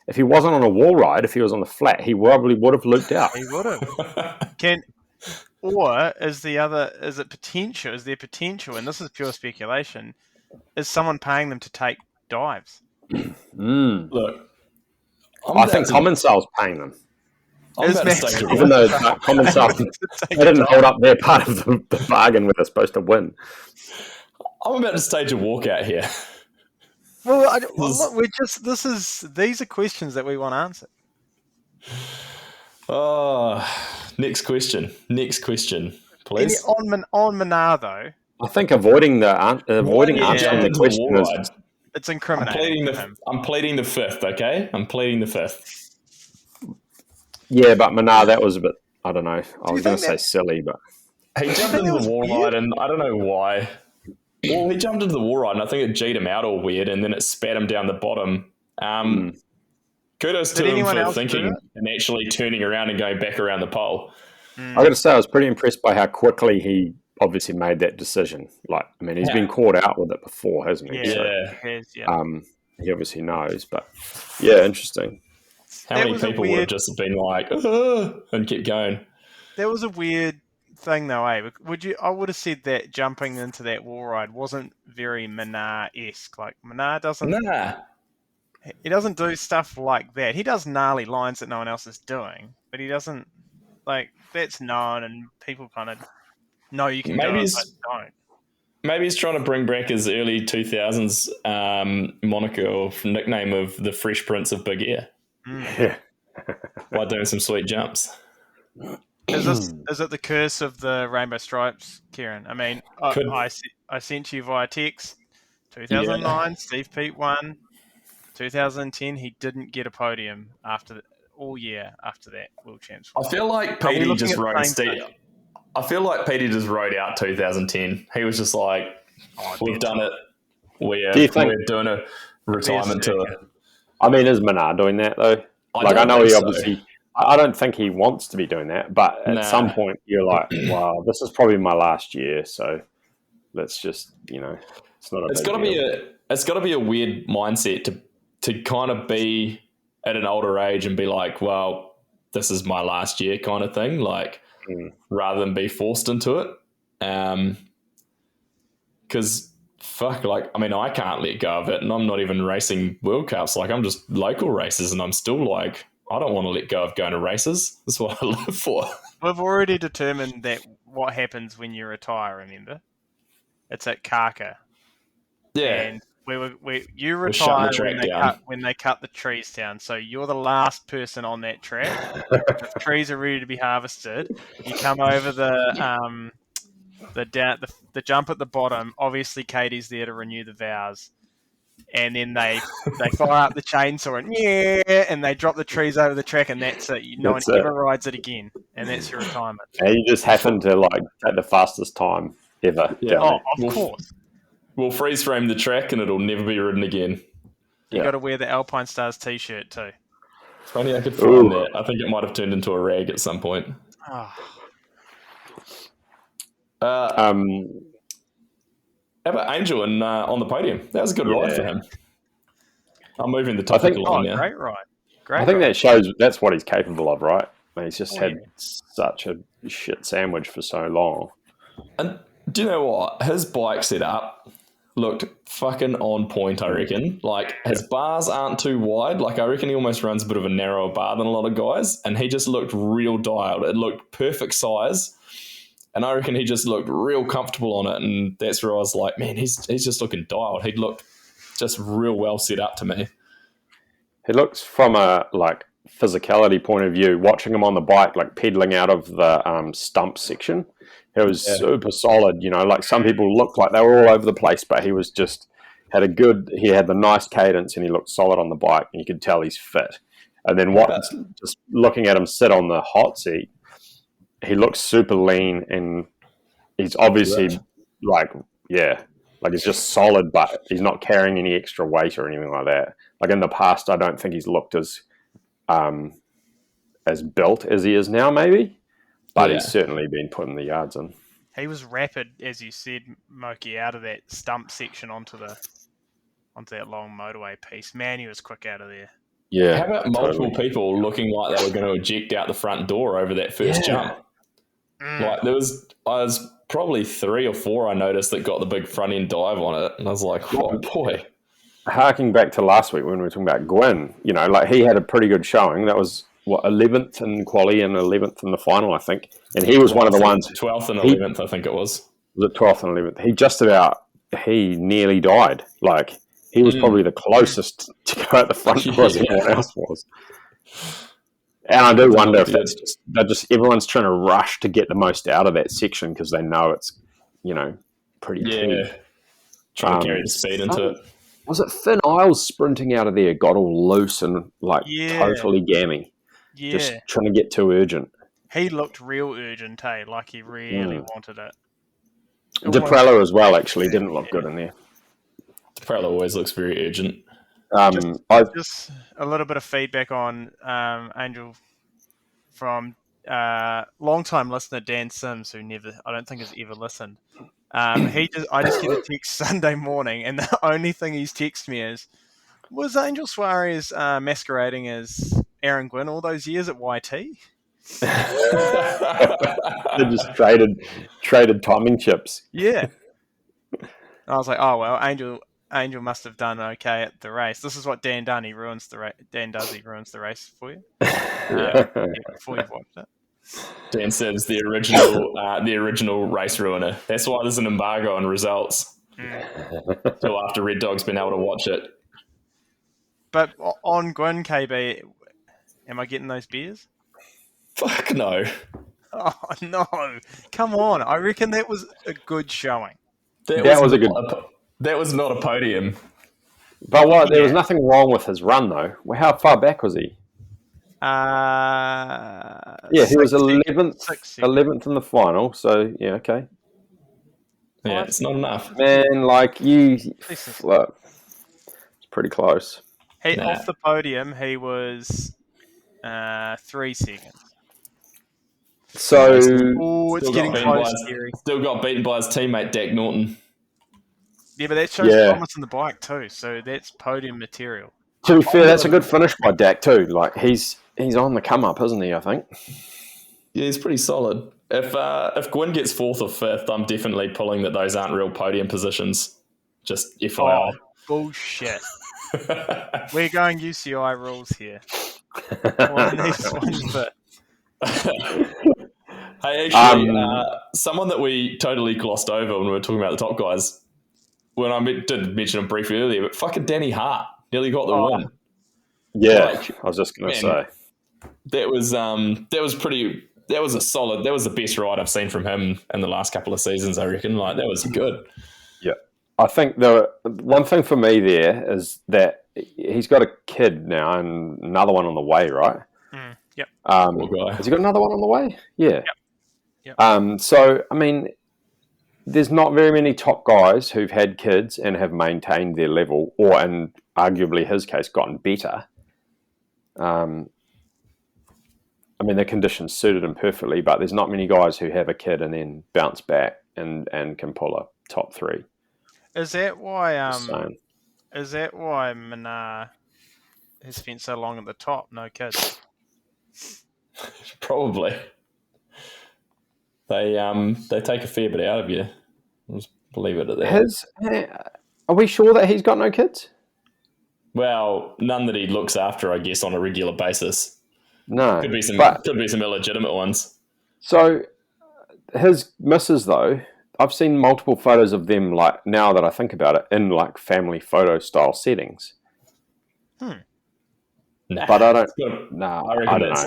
if he wasn't on a wall ride, if he was on the flat, he probably would have looped out.
He would have. Or is there potential, and this is pure speculation, is someone paying them to take dives?
Look,
I think Commensal's paying them.
Even
Even though Commensal, they didn't hold up their part of the bargain where they're supposed to win.
I'm about to stage a walkout here.
Well, these are questions that we want answered.
Next question, please.
On Manar though,
I think avoiding answering the question is
it's incriminating.
I'm pleading the fifth. Okay, I'm pleading the fifth.
Yeah, but Manar, that was a bit. I don't know. I was going to say silly, but
he jumped into the wall ride, and I don't know why. Well, he jumped into the wall ride, and I think it G'd him out all weird, and then it spat him down the bottom. Kudos to him for thinking and actually turning around and going back around the pole.
I got to say, I was pretty impressed by how quickly he obviously made that decision. He's been caught out with it before, hasn't he?
Yeah, he has. Yeah.
He obviously knows, but yeah, interesting.
How many people would have just been like, and kept going?
That was a weird thing, though, eh? I would have said that jumping into that wall ride wasn't very Manar-esque. Like, Manar doesn't...
Nah.
He doesn't do stuff like that. He does gnarly lines that no one else is doing, but he doesn't... that's known, and people kind of know you can do it, but don't.
Maybe he's trying to bring back his early 2000s moniker or nickname of the Fresh Prince of Big Air.
Yeah.
By doing some sweet jumps.
Is it the curse of the rainbow stripes, Kieran? I mean, I sent you via text. 2009, Steve Pete won. 2010, he didn't get a podium all year after that World Champs.
I feel like Petey just rode Steve. I feel like Petey just rode out 2010. He was just like, we've done it. We're doing a retirement tour.
I mean, is Manar doing that though? I know he obviously. I don't think he wants to be doing that, but at some point you're like, wow, this is probably my last year, so let's just, it's not a. It's
got to be a weird mindset to kind of be at an older age and be like, well, this is my last year, kind of thing, rather than be forced into it, because. Fuck, I can't let go of it, and I'm not even racing World Cups. I'm just local races, and I'm still like, I don't want to let go of going to races. That's what I live for.
We've already determined that what happens when you retire, remember? It's at Kaka.
Yeah.
And you retire when they cut the trees down. So you're the last person on that track. If trees are ready to be harvested, you come over the jump at the bottom. Obviously, Katie's there to renew the vows, and then they fire up the chainsaw and they drop the trees over the track, and that's it. No one ever rides it again, and that's your retirement.
And you just happen to take the fastest time ever.
Yeah.
down
Oh,
there.
of course.
We'll freeze frame the track and it'll never be ridden again.
You
Yeah.
got to wear the Alpine Stars t-shirt too.
If only I could
Ooh.
find that. I think it might have turned into a rag at some point.
Oh,
How about Angel on the podium? That was a good ride for him. I'm moving the topic along now.
great ride. Great
I think
ride.
that shows that's what he's capable of, right? He's just had
yeah.
such a shit sandwich for so long.
And do you know what? His bike setup looked fucking on point, I reckon. Like, his bars aren't too wide. Like, I reckon he almost runs a bit of a narrower bar than a lot of guys. And he just looked real dialed. It looked perfect size. And I reckon he just looked real comfortable on it. And that's where I was like, man, he's just looking dialed. He'd looked just real well set up to me.
He looks from a physicality point of view, watching him on the bike, like pedaling out of the stump section. It was super solid, like some people looked like they were all over the place, but he was just he had the nice cadence and he looked solid on the bike and you could tell he's fit. And then just looking at him sit on the hot seat, he looks super lean and he's obviously he's just solid, but he's not carrying any extra weight or anything like that. Like in the past, I don't think he's looked as built as he is now, maybe. But he's certainly been putting the yards in.
He was rapid, as you said, Mokey, out of that stump section onto that long motorway piece. Man, he was quick out of there.
Yeah.
How about multiple people looking like they were going to eject out the front door over that first jump? Like I was probably 3 or 4 I noticed that got the big front end dive on it, and I was like, oh boy.
Harking back to last week when we were talking about Gwyn, he had a pretty good showing. That was 11th in quali and 11th in the final, I think. And he was one of the ones
12th and 11th, I think it was.
Was it 12th and 11th? He nearly died. Like he was probably the closest to go at the front door as anyone else was. And I do wonder if they're just everyone's trying to rush to get the most out of that section because they know it's pretty key.
Trying to carry the speed into it.
Was it Finn Isles sprinting out of there? Got all loose and totally gammy.
Yeah.
Just trying to get too urgent.
He looked real urgent, hey? Like he really wanted it.
Deprello as well, actually, didn't look good in there.
Deprello always looks very urgent.
Just a little bit of feedback on Angel from long-time listener Dan Sims, who I don't think has ever listened. I just get a text Sunday morning, and the only thing he's texted me is, was Angel Suarez masquerading as Aaron Gwyn all those years at YT?
They just traded timing chips.
Yeah. I was like, oh well, Angel must have done okay at the race. This is what Dan done. He ruins the race. He ruins the race for you. Before you've watched it.
Dan says the original race ruiner. That's why there's an embargo on results until after Red Dog's been able to watch it.
But on Gwyn, KB, am I getting those beers?
Fuck no.
Oh no! Come on! I reckon that was a good showing.
That
was not a podium.
But what? There was nothing wrong with his run, though. Well, how far back was he? He was 11th in the final. So yeah, okay.
Yeah, it's not enough.
Man, look, it's pretty close.
Off the podium, he was 3 seconds.
So
it's getting close.
Still got beaten by his teammate Dak Norton.
Yeah, but that shows promise in the bike too. So that's podium material.
To be fair, that's a good finish by Dak too. Like he's on the come up, isn't he? I think.
Yeah, he's pretty solid. If Gwyn gets 4th or 5th, I'm definitely pulling that those aren't real podium positions. Just FYI.
Oh, bullshit. We're going UCI rules here.
Hey, actually, someone that we totally glossed over when we were talking about the top guys, when I did mention him briefly earlier, but fucking Danny Hart nearly got the win.
Yeah, I was just going to say.
That was the best ride I've seen from him in the last couple of seasons, I reckon. Like, that was good.
Yeah. I think the one thing for me there is that he's got a kid now and another one on the way, right?
Yep.
Has he got another one on the way? Yeah.
Yep.
So, I mean, there's not very many top guys who've had kids and have maintained their level, or in arguably his case, gotten better. I mean, the conditions suited him perfectly, but there's not many guys who have a kid and then bounce back and can pull a top 3.
Is that why?
Just saying.
Is that why Manar has spent so long at the top? No kids.
Probably. They take a fair bit out of you. I'll just leave it at that.
Are we sure that he's got no kids?
Well, none that he looks after, I guess, on a regular basis.
No.
Could be some illegitimate ones.
So his missus, though, I've seen multiple photos of them, like, now that I think about it, in like family photo style settings.
Nah,
But I don't. Nah,
I reckon
don't know.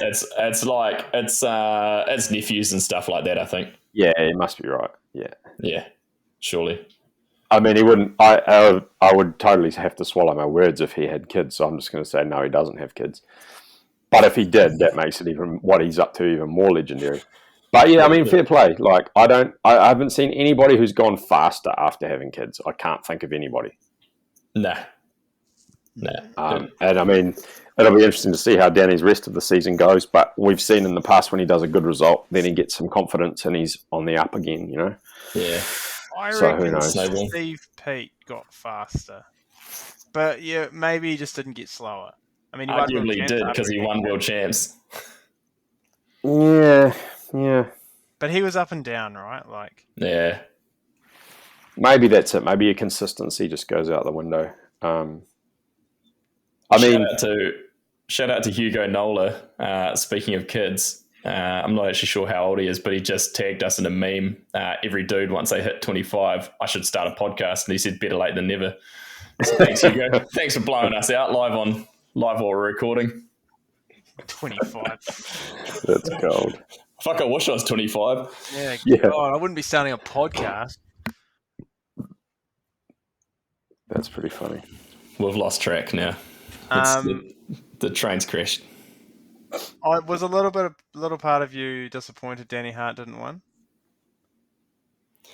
it's nephews and stuff like that. I think.
Yeah, he must be right. Yeah.
Yeah, surely.
I mean, he wouldn't. I would totally have to swallow my words if he had kids. So I'm just going to say no, he doesn't have kids. But if he did, that makes it even what he's up to even more legendary. But yeah, I mean, fair play. Like, I haven't seen anybody who's gone faster after having kids. I can't think of anybody.
Nah.
And I mean, it'll be interesting to see how Danny's rest of the season goes. But we've seen in the past when he does a good result, then he gets some confidence and he's on the up again. You know.
Yeah.
I
So who
reckon
knows?
Steve Pete got faster, but yeah, maybe he just didn't get slower. I mean, he won
Arguably
World
did
Champs
because he
after
won world champs.
Yeah.
But he was up and down, right? Like,
Yeah.
Maybe that's it. Maybe your consistency just goes out the window. I mean,
shout out to Hugo Nola. Speaking of kids, I'm not actually sure how old he is, but he just tagged us in a meme. Every dude, once they hit 25, I should start a podcast. And he said, better late than never. So thanks, Hugo. Thanks for blowing us out live while we're recording.
25.
that's gold.
Fuck, I wish I was 25.
Yeah. God, I wouldn't be starting a podcast.
That's pretty funny.
We've lost track now. The train's crashed.
I was a little part of you disappointed Danny Hart didn't win.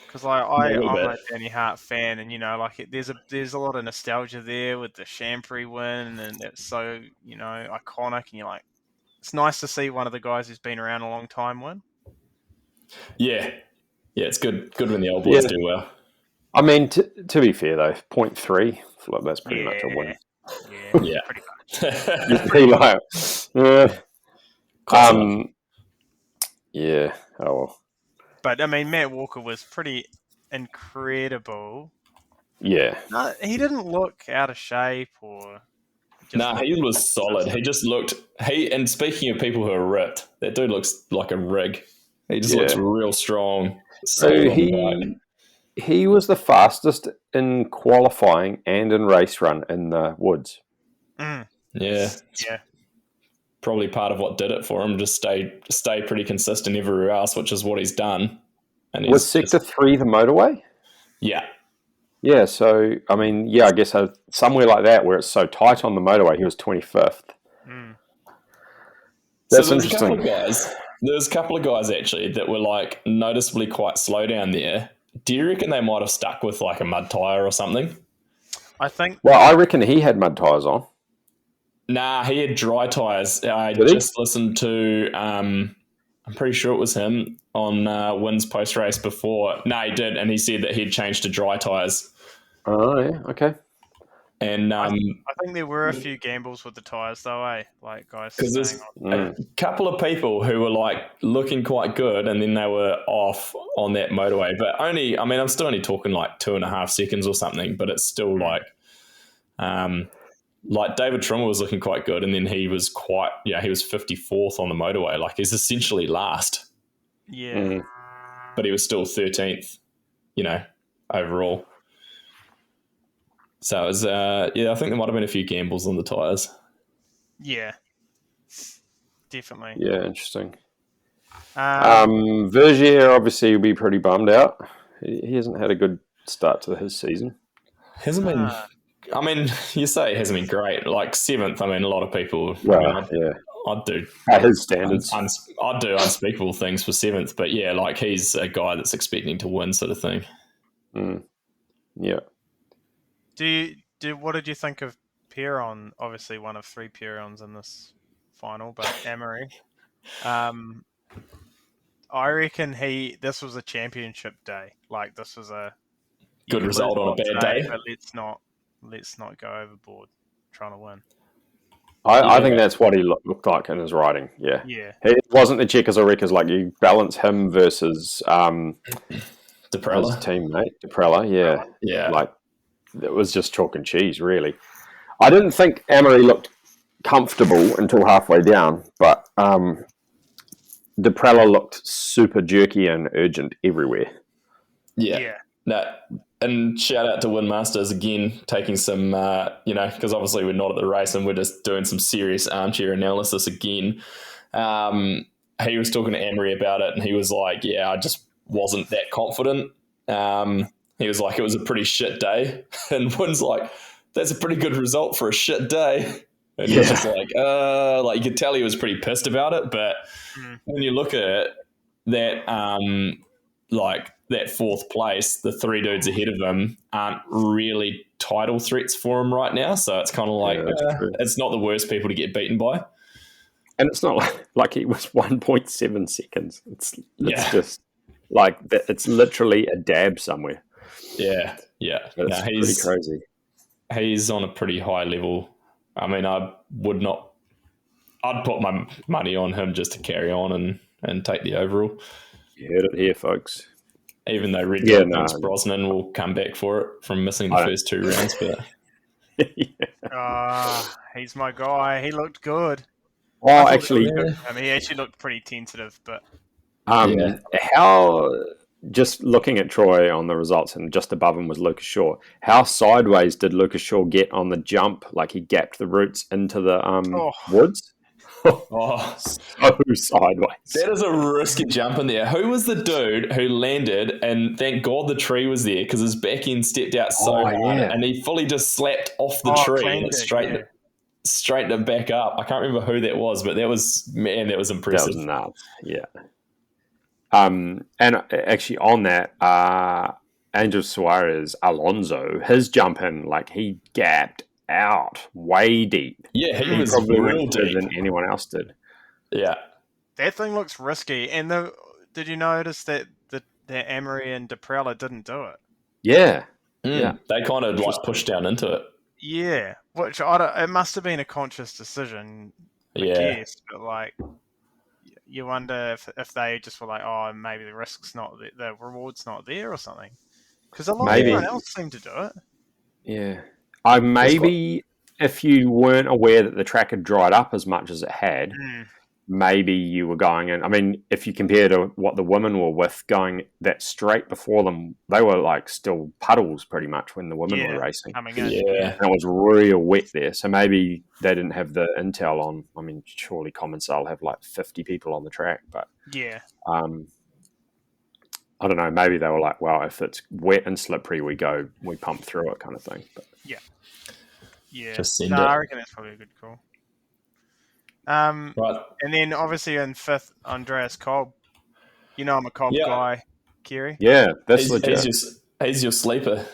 Because I'm a Danny Hart fan, and like there's a lot of nostalgia there with the Shampoo win, and it's so iconic, and you're like, it's nice to see one of the guys who's been around a long time win.
Yeah, it's good when the old boys do well.
I mean, to be fair though, 0.3, that's pretty much a win.
Yeah, pretty much.
You'd be like, yeah, oh well.
But I mean, Matt Walker was pretty incredible.
Yeah.
No, he didn't look out of shape or.
He was solid. He just looked. And speaking of people who are ripped, that dude looks like a rig. He just looks real strong.
So he was the fastest in qualifying and in race run in the woods.
Mm.
Yeah. Probably part of what did it for him. Just stay pretty consistent everywhere else, which is what he's done. And
was Sector 3 the motorway?
Yeah.
Yeah, so, I mean, I guess somewhere like that where it's so tight on the motorway, he was 25th.
Mm.
That's
so
interesting.
There's a couple of guys, actually, that were, like, noticeably quite slow down there. Do you reckon they might have stuck with, like, a mud tyre or something?
I think...
Well, I reckon he had mud tyres on.
Nah, he had dry tyres. I just listened to... I'm pretty sure it was him on Wynn's post-race before. No, he did, and he said that he'd changed to dry tyres.
Oh, yeah, okay.
And
I think there were a few gambles with the tyres, though, like guys.
Because there's a couple of people who were like looking quite good, and then they were off on that motorway. But only, I mean, I'm still only talking like 2.5 seconds or something. But it's still like David Trimmer was looking quite good, and then he was he was 54th on the motorway. Like he's essentially last.
Yeah.
Mm.
But he was still 13th, overall. So it was, I think there might have been a few gambles on the tyres.
Yeah, definitely.
Yeah, interesting. Vergier obviously will be pretty bummed out. He hasn't had a good start to his season.
Hasn't been. I mean, you say it hasn't been great. Like 7th. I mean, a lot of people.
Well, yeah.
I'd do
At his standards.
I'd do unspeakable things for 7th, but yeah, like he's a guy that's expecting to win, sort of thing.
Yeah.
What did you think of Perron? Obviously, one of 3 Perrons in this final, but Emery. I reckon this was a championship day. Like this was a
Good result on a bad day.
but let's not go overboard trying to win.
I think that's what he looked like in his riding. Yeah. It wasn't the checkers or wreckers. Like you balance him versus
Deprella.
his teammate Deprella. Yeah.
Yeah.
Like it was just chalk and cheese, really. I didn't think Emery looked comfortable until halfway down, but Deprella looked super jerky and urgent everywhere.
Yeah. No, and shout out to Windmasters again, taking some, because obviously we're not at the race and we're just doing some serious armchair analysis again. He was talking to Emery about it and he was like, yeah, I just wasn't that confident. He was like, it was a pretty shit day. And Wind's like, that's a pretty good result for a shit day. And he's just like you could tell he was pretty pissed about it. But when you look at it, that, that 4th place, the 3 dudes ahead of him aren't really title threats for him right now. So it's kind of like, it's not the worst people to get beaten by.
And it's not like it was 1.7 seconds. It's just like, it's literally a dab somewhere.
Yeah.
It's pretty crazy.
He's on a pretty high level. I mean, I'd put my money on him just to carry on and take the overall.
You heard it here, folks.
Even though Red Bull thinks Brosnan will come back for it from missing the first 2 rounds. But
he's my guy. He looked good.
Well, actually,
he actually looked pretty tentative, but
how, just looking at Troy on the results and just above him was Lucas Shaw, how sideways did Lucas Shaw get on the jump? Like he gapped the roots into the woods? So sideways.
That is a risky jump in there. Who was the dude who landed, and thank God the tree was there because his back end stepped out so hard and he fully just slapped off the tree and it straightened it back up. I can't remember who that was, but that was impressive.
That was nuts. Yeah. And actually on that, Angel Suarez Alonso, his jump in, like he gapped out way deep.
Yeah, he was
probably
real
went
deep
than anyone else did.
Yeah,
that thing looks risky. And did you notice that Emery and Deprella didn't do it?
Yeah,
they kind of like pushed down into it.
Yeah, which it must have been a conscious decision. I guess, but like you wonder if they just were like, oh, maybe the risk's not the reward's not there or something. Because a lot of everyone else seemed to do it.
Yeah. Maybe if you weren't aware that the track had dried up as much as it had, maybe you were going in. I mean, if you compare to what the women were with going that straight before them, they were like still puddles pretty much when the women were racing.
Coming in.
And it was real wet there. So maybe they didn't have the intel on. I mean, surely Commensal have like 50 people on the track, but I don't know. Maybe they were like, well, if it's wet and slippery, we pump through it kind of thing. But
just send it.
I reckon that's probably a good call.
Right.
And then obviously in 5th, Andreas Kolb. You know I'm a Kolb guy, Kerry.
Yeah, that's legit.
He's your sleeper.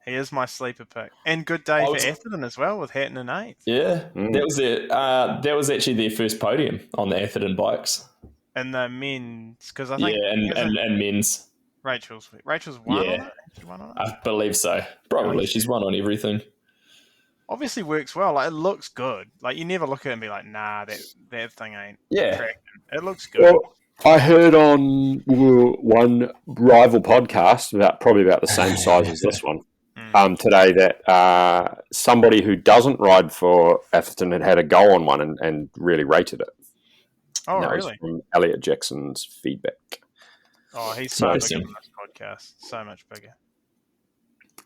He is my sleeper pick. And good day for Atherton as well with Hatton in 8th.
Yeah, that was actually their first podium on the Atherton bikes.
And the men's, because I think...
Yeah, and men's.
Rachel's won on it? She won on it?
I believe so. Probably. She's won on everything.
Obviously works well. Like, it looks good. Like, you never look at it and be like, nah, that thing ain't tracking. It looks good.
Well, I heard on one rival podcast, probably about the same size as this one, today that somebody who doesn't ride for Atherton had a go on one and really rated it.
Oh, really?
From Elliot Jackson's feedback.
Oh, he's so big on this podcast. So much bigger.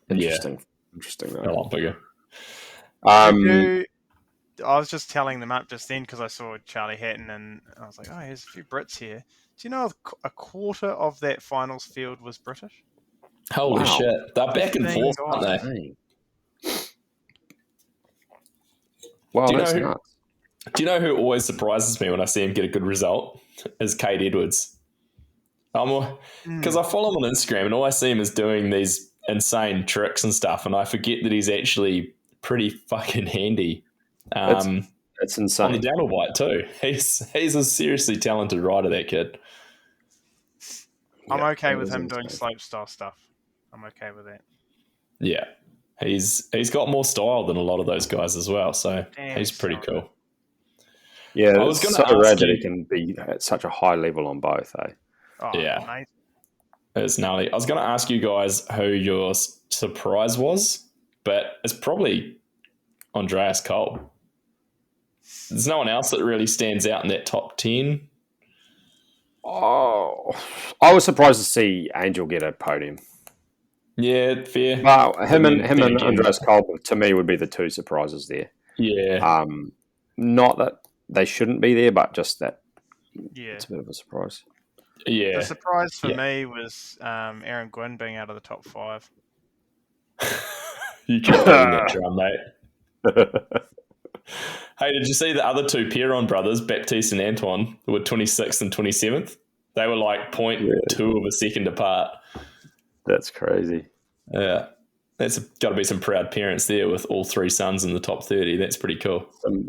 Interesting though.
A lot bigger.
I was just telling them up just then because I saw Charlie Hatton and I was like, oh, there's a few Brits here. Do you know a quarter of that finals field was British?
Holy shit. They're back and forth, aren't they?
Wow, that's nuts.
Do you know who always surprises me when I see him get a good result? Is Kate Edwards. Because I follow him on Instagram and all I see him is doing these insane tricks and stuff, and I forget that he's actually pretty fucking handy.
That's
On
insane.
the downhill bike too. He's a seriously talented rider, that kid.
I'm okay
that
with
is
him doing
insane.
slopestyle stuff. I'm okay with that.
Yeah. He's got more style than a lot of those guys as well, so
Damn,
he's pretty
so
cool.
Yeah,
I was
it's
gonna
so rad
ask
that
you-
he can be at such a high level on both, eh?
Oh,
Yeah.
amazing.
It's gnarly. I was going to ask you guys who your surprise was, but it's probably Andreas Kolb. There's no one else that really stands out in that top 10.
Oh, I was surprised to see Angel get a podium.
Yeah, fair.
Well, him and
again,
Andreas Kolb to me would be the two surprises there.
Yeah.
Not that they shouldn't be there, but just that
Yeah.
it's a bit of a surprise.
Yeah.
The surprise for
Yeah.
me was Aaron Gwynn being out of the top 5.
You keep beating that drum, mate. Hey, did you see the other two Pierron brothers, Baptiste and Antoine, who were 26th and 27th? They were like 0.2 of a second apart.
That's crazy.
Yeah. That's got to be some proud parents there with all three sons in the top 30. That's pretty cool.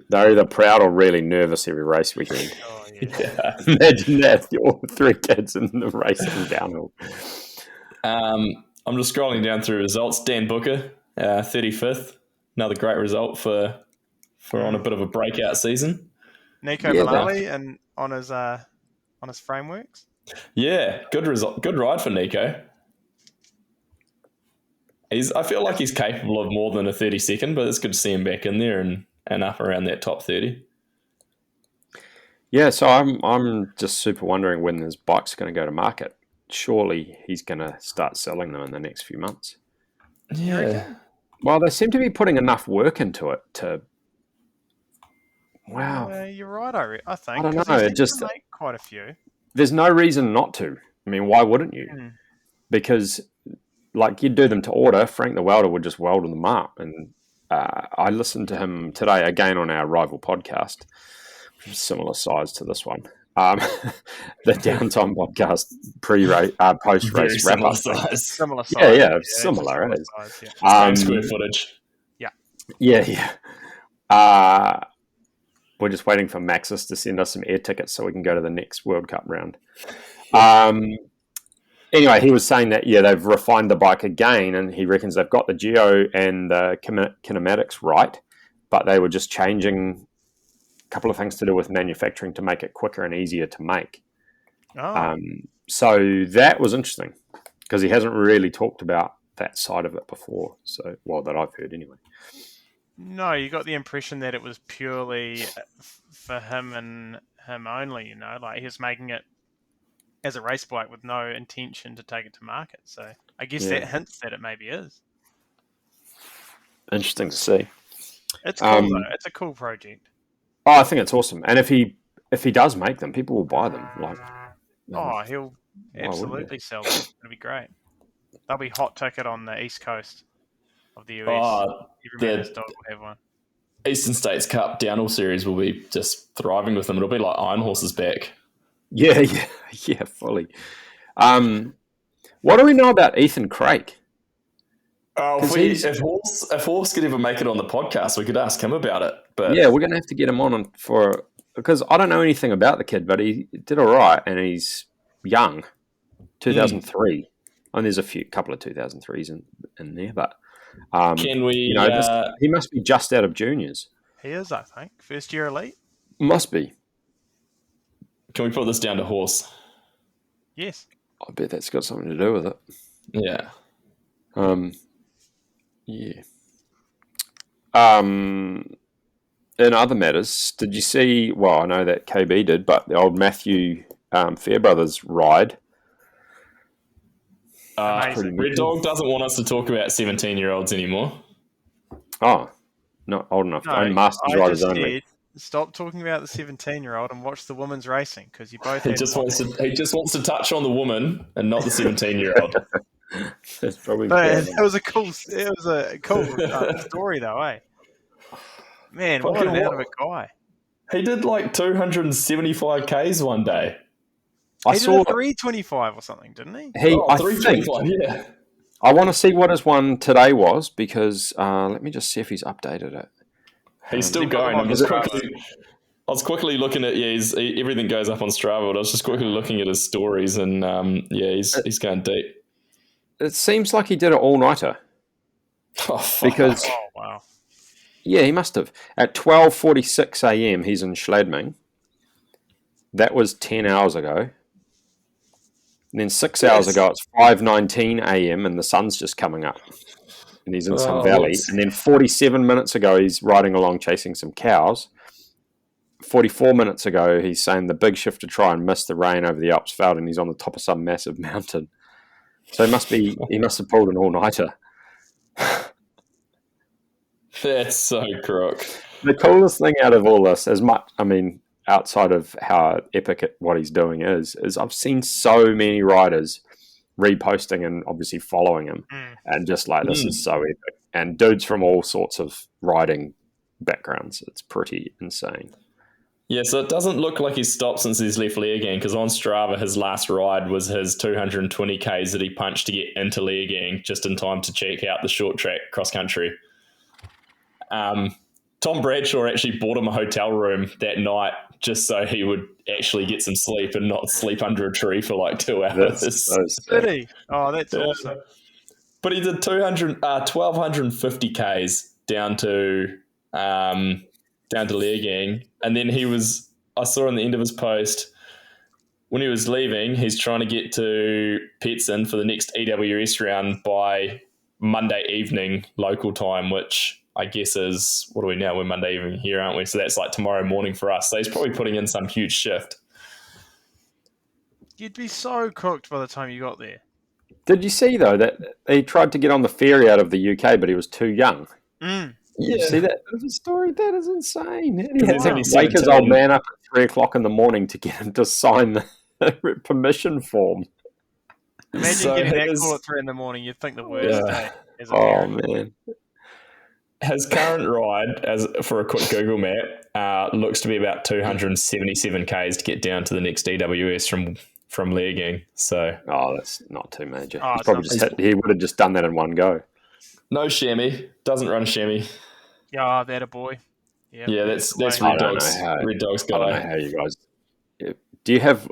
They're either proud or really nervous every race weekend.
Oh, yeah.
Yeah.
Imagine that, all three kids in the racing downhill.
I'm just scrolling down through results. Dan Booker, 35th. Another great result for on a bit of a breakout season.
Nico
Yeah,
Mullally and on his frameworks.
Yeah, good result. Good ride for Nico. I feel like he's capable of more than a 32nd, but it's good to see him back in there and up around that top 30.
Yeah, so I'm just super wondering when his bike's going to go to market. Surely he's going to start selling them in the next few months.
Yeah.
Well, they seem to be putting enough work into it to. Wow.
You're right, I think.
I don't
'cause
know,
he
it
seems
just-
to make quite a few.
There's no reason not to. I mean, why wouldn't you?
Mm.
Because, like, you'd do them to order. Frank the welder would just weld them up. And I listened to him today again on our rival podcast, which is similar size to this one. The Downtime podcast post
Very
race wrap
similar
up.
size.
Similar size.
Yeah,
it's a
similar, it is.
size, yeah.
Same square footage.
Yeah. We're just waiting for Maxis to send us some air tickets so we can go to the next World Cup round. Anyway, he was saying that, they've refined the bike again, and he reckons they've got the geo and the kinematics right, but they were just changing a couple of things to do with manufacturing to make it quicker and easier to make.
Oh,
So that was interesting, because he hasn't really talked about that side of it before, that I've heard anyway.
no, you got the impression that it was purely for him and him only, like he was making it as a race bike with no intention to take it to market. So I guess that hints that it maybe is.
Interesting to see.
It's cool though. It's a cool project.
Oh, I think it's awesome. And if he does make them, people will buy them.
Oh, he'll
wouldn't
absolutely sell them. It'll be great. They'll be hot ticket on the east coast of the US.
Oh,
Every man his dog will have one.
Eastern States Cup downhill series will be just thriving with them. It'll be like Iron Horse's back.
Yeah, fully. What do we know about Ethan Craik?
Oh,
'Cause
if Horse could ever make it on the podcast, we could ask him about it. But
Yeah, we're going to have to get him on because I don't know anything about the kid, but he did all right, and he's young, 2003. And there's a couple of 2003s in there, but
can we?
he must be just out of juniors.
He is, I think. First year elite?
Must be.
Can we put this down to Horse?
Yes.
I bet that's got something to do with it.
Yeah.
Yeah. In other matters, did you see? Well, I know that KB did, but the old Matthew Fairbrothers ride.
Red Dog doesn't want us to talk about 17-year-olds anymore.
Oh, not old enough.
No,
Own Masters
I
riders
just
only.
said, stop talking about the 17-year-old and watch the women's racing because you both
He
had
just wants to touch on the woman and not the 17-year-old.
That's probably
But
fair.
it was a cool story though, eh? Man, what
Fucking
an out of
what?
a guy.
He did like 275 Ks one day.
I
He did
saw
a 325 or something, didn't he?
I think
325, yeah.
I want to see what his one today was because let me just see if he's updated it.
He's still
You've got
going.
them on
I was quickly looking at everything goes up on Strava, but I was just quickly looking at his stories, and he's going deep.
It seems like he did an all-nighter.
Oh, fuck.
Because
Oh, wow.
yeah, he must have. At 12:46 a.m., he's in Schladming. That was 10 hours ago. And then 6 hours ago, it's 5:19 a.m. and the sun's just coming up. And he's in some valley. And then 47 minutes ago, he's riding along chasing some cows. 44 minutes ago, he's saying the big shift to try and miss the rain over the Alps failed, and he's on the top of some massive mountain. So he must have pulled an all-nighter.
That's so crook.
The coolest thing out of all this, outside of how epic what he's doing is I've seen so many riders reposting and obviously following him, and just like, this is so epic. And dudes from all sorts of riding backgrounds. It's pretty insane.
Yeah, so it doesn't look like he's stopped since he's left Leogang, because on Strava, his last ride was his 220 Ks that he punched to get into Leogang just in time to check out the short track cross country. Tom Bradshaw actually bought him a hotel room that night just so he would actually get some sleep and not sleep under a tree for like 2 hours.
Did he? Oh, that's awesome.
But he did 1,250 Ks down to Leogang, and then I saw in the end of his post, when he was leaving, he's trying to get to Petson for the next EWS round by Monday evening local time, which I guess is, what are we now? We're Monday evening here, aren't we? So that's like tomorrow morning for us. So he's probably putting in some huge shift.
You'd be so cooked by the time you got there.
Did you see, though, that he tried to get on the ferry out of the UK, but he was too young?
Yeah.
You see that bit of a story? That is insane. He
He's
had to
only
wake his
17.
old man up at 3 o'clock in the morning to get him to sign the permission form.
Imagine
So
getting that call at 3 in the morning. You'd think the worst day as a
Oh,
parent.
man.
His current ride, as for a quick Google map, looks to be about 277 Ks to get down to the next EWS from Leogang. So
That's not too major.
Oh,
He would have just done that in one go.
no chamois, doesn't run chamois.
Yeah, that a boy. Yep.
Yeah, that's
I don't know
Red Dog's
I don't know
guy.
how you guys... Do you have,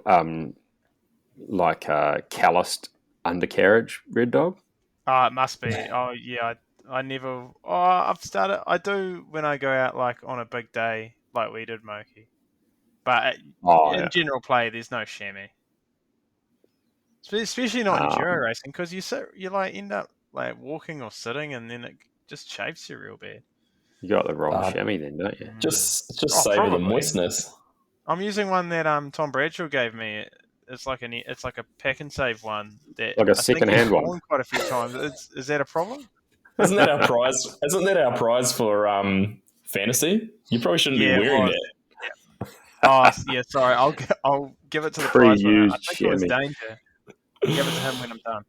like a calloused undercarriage, Red Dog?
It must be. Oh, yeah. I never... I do when I go out, like, on a big day, like we did, Mokey. But in general play, there's no chamois. Especially not enduro racing, because you like end up like walking or sitting, and then it just chafes you real bad.
You got the wrong chamois then, don't you?
Just savour the moistness.
I'm using one that Tom Bradshaw gave me. It's like a pack and save one that
Like a second-hand one.
Worn quite a few times. Is that a problem?
Isn't that our prize? Isn't that our prize for fantasy? You probably shouldn't be wearing that.
Oh, yeah. Sorry, I'll give it to the prize winner. I think it was
chamois.
Danger. Give it to him when I'm done.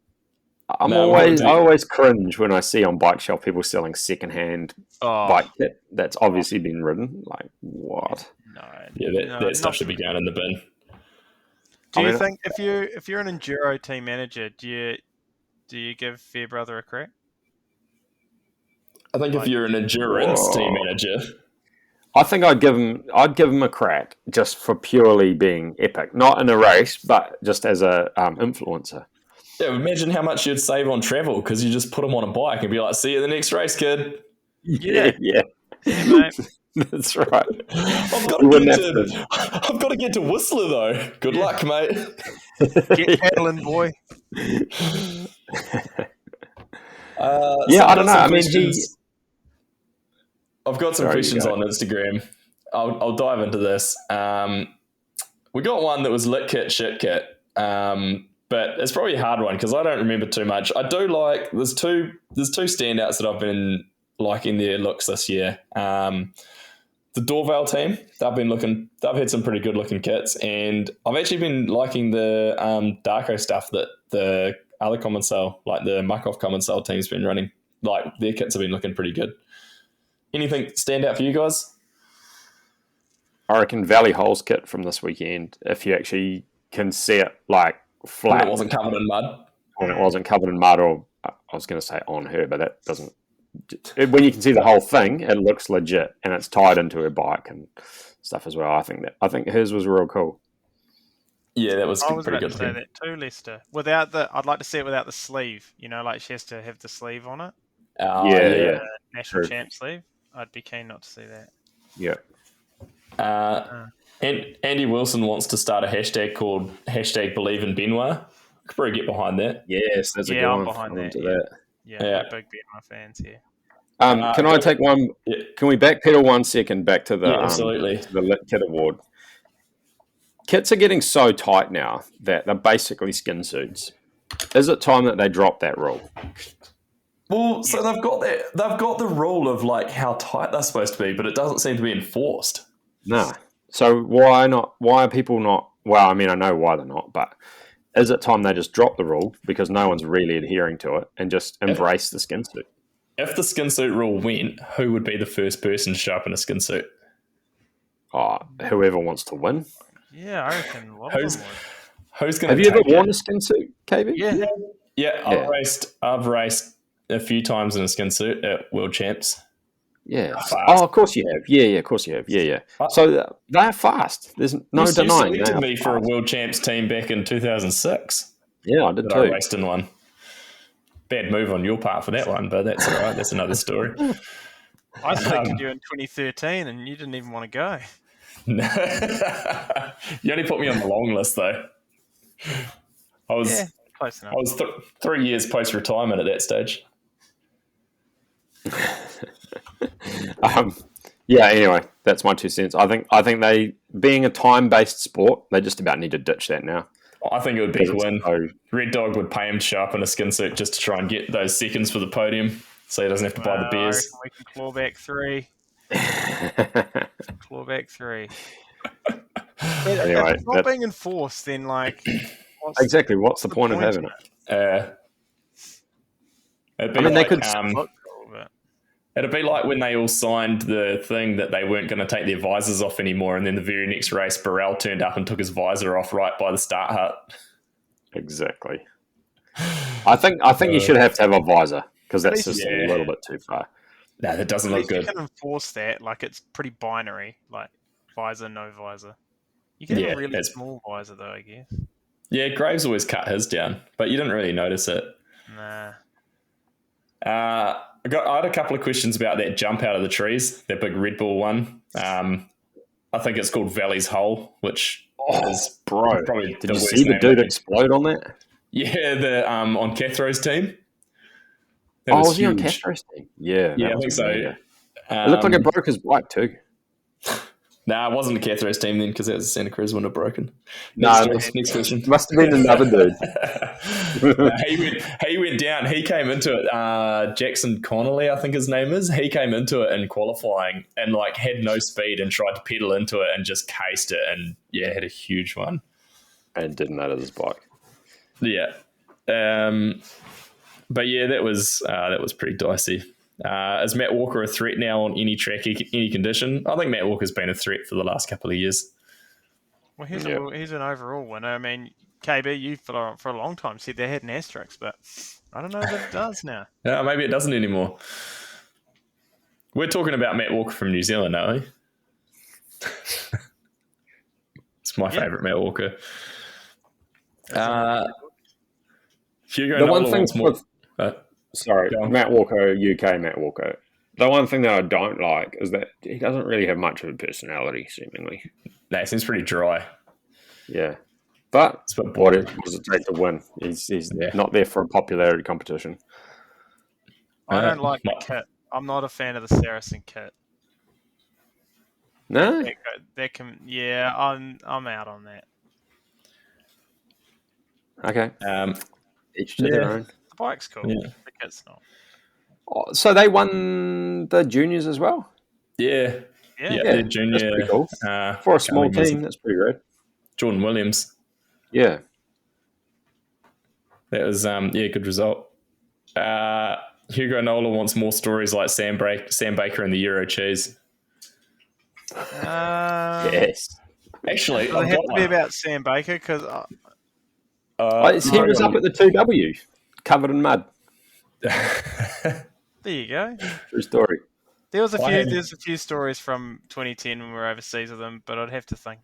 I always cringe when I see on Bike Shop people selling second-hand bike kit that's obviously been ridden. Like, what?
No.
Yeah, that stuff should be going in the bin.
Do you think if you're an enduro team manager, do you give Fairbrother a crack?
I think if you're an endurance team manager,
I think I'd give him a crack just for purely being epic, not in a race, but just as a influencer.
yeah, imagine how much you'd save on travel because you just put them on a bike and be like, "See you at the next race, kid."
Yeah,
Mate.
that's right.
I've got to get to Whistler though. Good luck, mate.
Get paddling, boy.
I don't know. I mean,
I've got some questions on Instagram. I'll dive into this. We got one that was lit kit, shit kit. But it's probably a hard one because I don't remember too much. I do like there's two standouts that I've been liking their looks this year. The Dorval team, they've had some pretty good looking kits, and I've actually been liking the Darko stuff that the other Common Cell, like the Muck-Off Common Cell team's been running. Like their kits have been looking pretty good. Anything stand out for you guys?
I reckon Valley Holes kit from this weekend, if you actually can see it like
When
flat
it wasn't covered in mud.
when it wasn't covered in mud, or I was going to say on her, but that doesn't. When you can see the whole thing, it looks legit, and it's tied into her bike and stuff as well. I think hers was real cool.
Yeah, that was
I was
pretty
about
good
to say
looking.
that too, Lester. I'd like to see it without the sleeve. You know, like she has to have the sleeve on it.
Yeah.
National
True.
champ sleeve. I'd be keen not to see that.
Yeah.
And Andy Wilson wants to start a hashtag called #BelieveInBenoit. I could probably get behind that.
Yes, that's a good
I'm
one.
behind
I'm
that.
into
Yeah.
that.
Yeah,
Yeah.
we're big Benoit fans here.
Can I take one?
Yeah.
Can we backpedal 1 second back to the
Yeah, absolutely.
to the Lit Kit Award? Kits are getting so tight now that they're basically skin suits. Is it time that they drop that rule?
Well, so they've got the rule of like how tight they're supposed to be, but it doesn't seem to be enforced.
No. So why not? Why are people not? Well, I mean, I know why they're not, but is it time they just drop the rule because no one's really adhering to it and just embrace the skin suit?
If the skin suit rule went, who would be the first person to show up in a skin suit?
Oh, whoever wants to win.
Yeah, I reckon a lot of
Who's
them would.
who's going
Have
to
you ever
take
worn
it?
a skin suit, KB?
Yeah.
Yeah, I've raced a few times in a skin suit at World Champs.
Yeah.
Fast.
Oh, of course you have. Yeah, of course you have. Yeah. So they're fast. There's no
You
denying.
selected
they
me
are
for a
fast.
World Champs team back in 2006.
Yeah, I did
That I
too.
raced in one. Bad move on your part for that one, but that's all right. That's another story.
I selected you in 2013 and you didn't even want to go.
You only put me on the long list, though. I was
Close enough.
3 years post retirement at that stage.
Yeah. Anyway, that's my 2 cents. I think they, being a time-based sport, they just about need to ditch that now.
I think it would be
Because
when
it's so-
Red Dog would pay him to show up in a skin suit just to try and get those seconds for the podium, so he doesn't have to buy the
I
beers.
reckon we can claw back three. Claw back three.
Anyway,
if it's not being enforced, then like,
exactly. What's the point of having it?
It'd be
I mean, they
like,
could
Look cool, but
it'd be like when they all signed the thing that they weren't going to take their visors off anymore, and then the very next race, Burrell turned up and took his visor off right by the start hut.
Exactly. I think you should have to have a visor because that's just
Yeah.
a little bit too far.
No, that doesn't
at
look
least you
good.
can enforce that. Like it's pretty binary. Like visor, no visor. You can have
Yeah,
a really
that's-
small visor though, I guess.
Yeah, Graves always cut his down, but you didn't really notice it.
Nah.
I had a couple of questions about that jump out of the trees, that big Red Bull one. I think it's called Valley's Hole, which is
Bro,
probably
did
the
you
worst
see the
name
dude
ever.
explode on that?
Yeah, the on Cathro's team. That
Was he on
huge.
Castro's team? Yeah,
Yeah,
that
I
was
think so.
mega. It looked like it broke his bike too.
Nah, it wasn't Cathro's team then because that was the Santa Cruz one that broken.
No,
Next question.
Must have been another dude.
He went down. He came into it. Jackson Connolly, I think his name is. He came into it in qualifying and like had no speed and tried to pedal into it and just cased it and had a huge one.
And didn't notice his bike.
Yeah, but yeah, that was pretty dicey. Is Matt Walker a threat now on any track, any condition? I think Matt Walker's been a threat for the last couple of years.
Well, he's an overall winner. I mean, KB, you for a long time said they had an asterisk, but I don't know that it does now.
Yeah, maybe it doesn't anymore. We're talking about Matt Walker from New Zealand, aren't we? It's my favourite Matt Walker. Hugo
The
Nola
one thing
wants more.
Sorry,
Go on.
Matt Walker, UK Matt Walker. The one thing that I don't like is that he doesn't really have much of a personality, seemingly.
Nah, it seems pretty dry.
Yeah. But
It's a bit
what
boring.
does it take to win? He's not there for a popularity competition.
I don't like the
my-
kit. I'm not a fan of the Saracen kit.
No?
That can, yeah, I'm out on that.
Okay. Each to their own.
The bike's cool.
Yeah.
The kit's not.
Oh, so they won the juniors as well?
Yeah.
Yeah.
Yeah, they're junior.
That's pretty cool.
For
For a small team, that's pretty good.
Jordan Williams.
Yeah.
That was, good result. Hugo Nola wants more stories like Sam Baker and the Euro cheese.
Yes.
Actually,
Does it
I've
have
got
to be
one.
about Sam Baker? Because
He was up at the 2W, covered in mud.
there you go.
True story.
There's
had-
a few stories from 2010 when we were overseas with them, but I'd have to think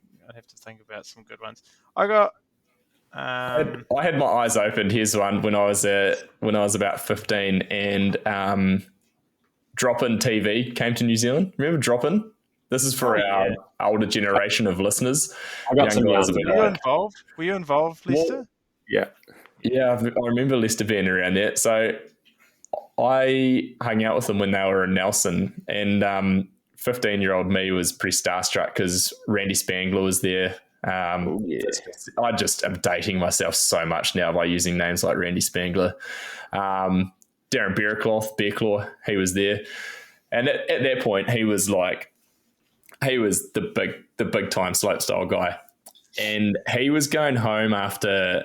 about some good ones. I got.
I had my eyes opened. Here's one when I was about 15, and Drop-In TV came to New Zealand. Remember Drop-In? This is for our older generation of listeners.
I got some
guys
yarns
will be
about
Were you
it.
involved? Were you involved, Lester?
Yeah.
Yeah, I remember Lester being around there. So I hung out with them when they were in Nelson, and 15-year-old me was pretty starstruck because Randy Spangler was there. I just am dating myself so much now by using names like Randy Spangler. Darren Bearclaw, he was there. And at that point, he was the big time slopestyle guy. And he was going home after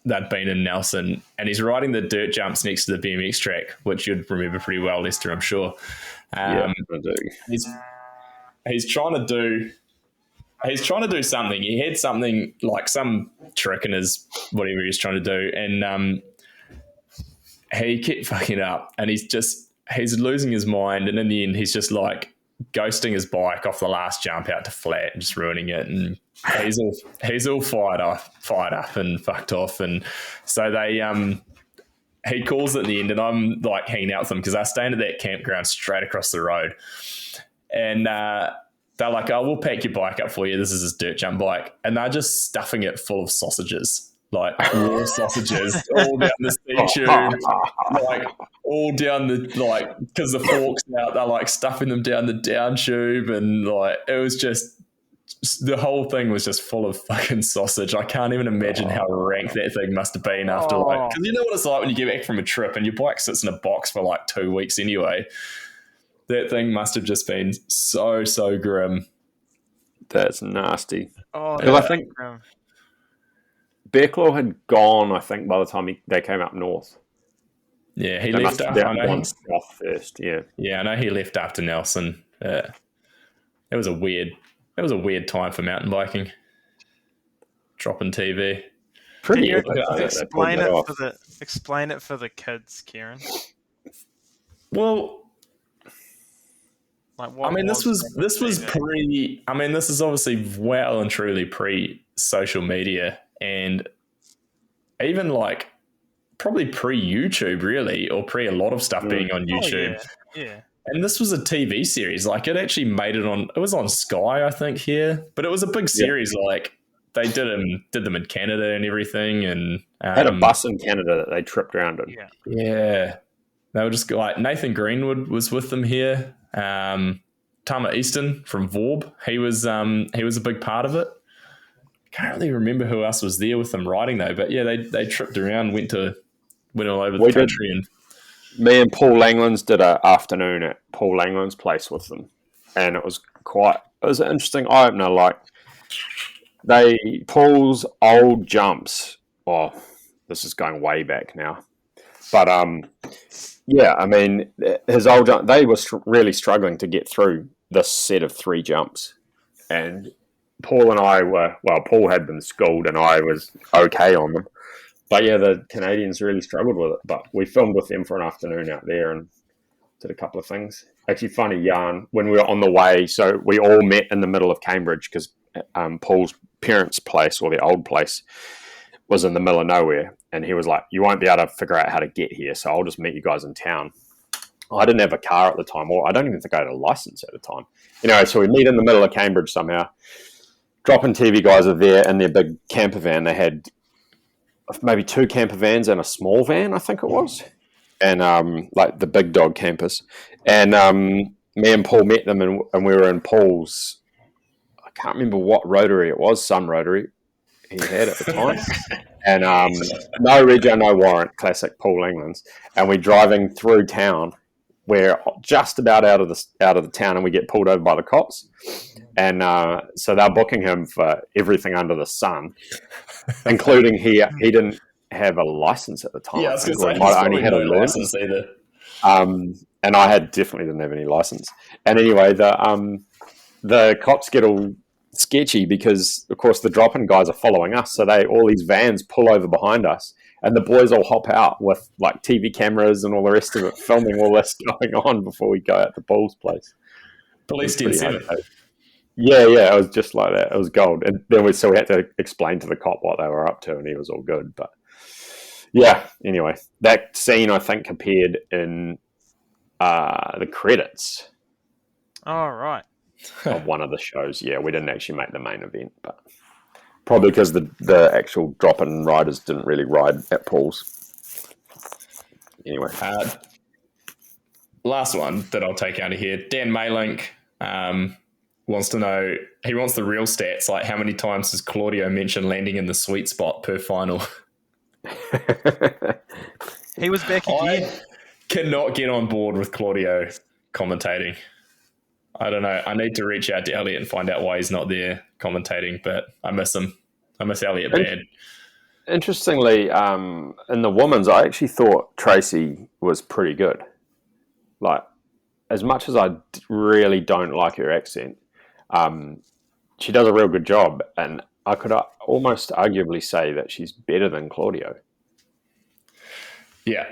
they'd been in Nelson, and he's riding the dirt jumps next to the BMX track, which you'd remember pretty well, Lester, I'm sure.
I do.
He's trying to do something. He had something like some trick in his whatever he was trying to do, and he kept fucking up, and he's losing his mind, and in the end he's just like ghosting his bike off the last jump out to flat and just ruining it, and he's all fired up and fucked off, and so he calls at the end, and I'm like hanging out with them because they're staying at that campground straight across the road, and they're like, "Oh, we'll pack your bike up for you. This is his dirt jump bike," and they're just stuffing it full of sausages. Like raw sausages all down the seat tube, like all down because the fork's out, they're like stuffing them down the down tube, and like it was just the whole thing was just full of fucking sausage. I can't even imagine how rank that thing must have been after because you know what it's like when you get back from a trip and your bike sits in a box for like 2 weeks anyway. That thing must have just been so grim.
That's nasty.
Oh,
I think Bearclaw had gone, I think, by the time they came up north.
Yeah, he
They
left
must have
after.
gone south first, yeah.
Yeah, I know he left after Nelson. It was a weird time for mountain biking. Dropping TV.
Pretty
Can you
epic, though, that they
explain
pulled
it
that off.
explain it for the kids, Kieran?
Well,
Like what
I mean, this was
TV?
this is obviously well and truly pre-social media, and even like probably pre-YouTube, really, or pre a lot of stuff being on YouTube.
Yeah.
And this was a TV series. Like it actually made it on. It was on Sky, I think, here, but it was a big series. Like they did them in Canada and everything, and
Had a bus in Canada that they tripped around in.
Yeah, they were just like Nathan Greenwood was with them here. Tama Easton from Vorb, he was a big part of it. Can't really remember who else was there with them riding though, but yeah, they tripped around, went all over the country, and
me and Paul Langlands did an afternoon at Paul Langlands' place with them, and it was an interesting eye opener. Like Paul's old jumps. Oh, this is going way back now, but yeah, I mean, his old jump, they were really struggling to get through this set of 3 jumps. And Paul and I Paul had them schooled and I was okay on them. But yeah, the Canadians really struggled with it. But we filmed with them for an afternoon out there and did a couple of things. Actually, funny yarn, when we were on the way, so we all met in the middle of Cambridge because Paul's parents' place, or the old place, was in the middle of nowhere, and he was like, "You won't be able to figure out how to get here, so I'll just meet you guys in town." I didn't have a car at the time, or I don't even think I had a license at the time. Anyway, so we meet in the middle of Cambridge somehow. Drop-In TV guys are there in their big camper van. They had maybe 2 camper vans and a small van, I think it was, and like the big dog campers. And me and Paul met them, and we were in Paul's. I can't remember what rotary it was. Some rotary he had at the time, and no rego, no warrant, classic Paul Langlands. And we're driving through town. We're just about out of the town, and we get pulled over by the cops. And so they're booking him for everything under the sun, including he didn't have a license at the time.
yeah, I was going to say
He might only had a
license either.
and I definitely didn't have any license. And anyway, the cops get all sketchy because, of course, the drop-in guys are following us. So all these vans pull over behind us, and the boys all hop out with like TV cameras and all the rest of it, filming all this going on before we go out to Paul's place.
Police
Pretty
10-7.
hard. Yeah, it was just like that. It was gold. And then we had to explain to the cop what they were up to, and he was all good. But yeah, anyway, that scene I think appeared in the credits
All right.
of one of the shows. Yeah, we didn't actually make the main event, but probably because the actual drop-in riders didn't really ride at Paul's. Anyway.
Last one that I'll take out of here. Dan Maylink wants to know, he wants the real stats, like how many times has Claudio mentioned landing in the sweet spot per final?
He was back again.
I cannot get on board with Claudio commentating. I don't know. I need to reach out to Elliot and find out why he's not there commentating, but I miss him. I miss Elliot bad.
Interestingly, in the women's, I actually thought Tracy was pretty good. Like, as much as I really don't like her accent, she does a real good job, and I could almost arguably say that she's better than Claudio.
Yeah,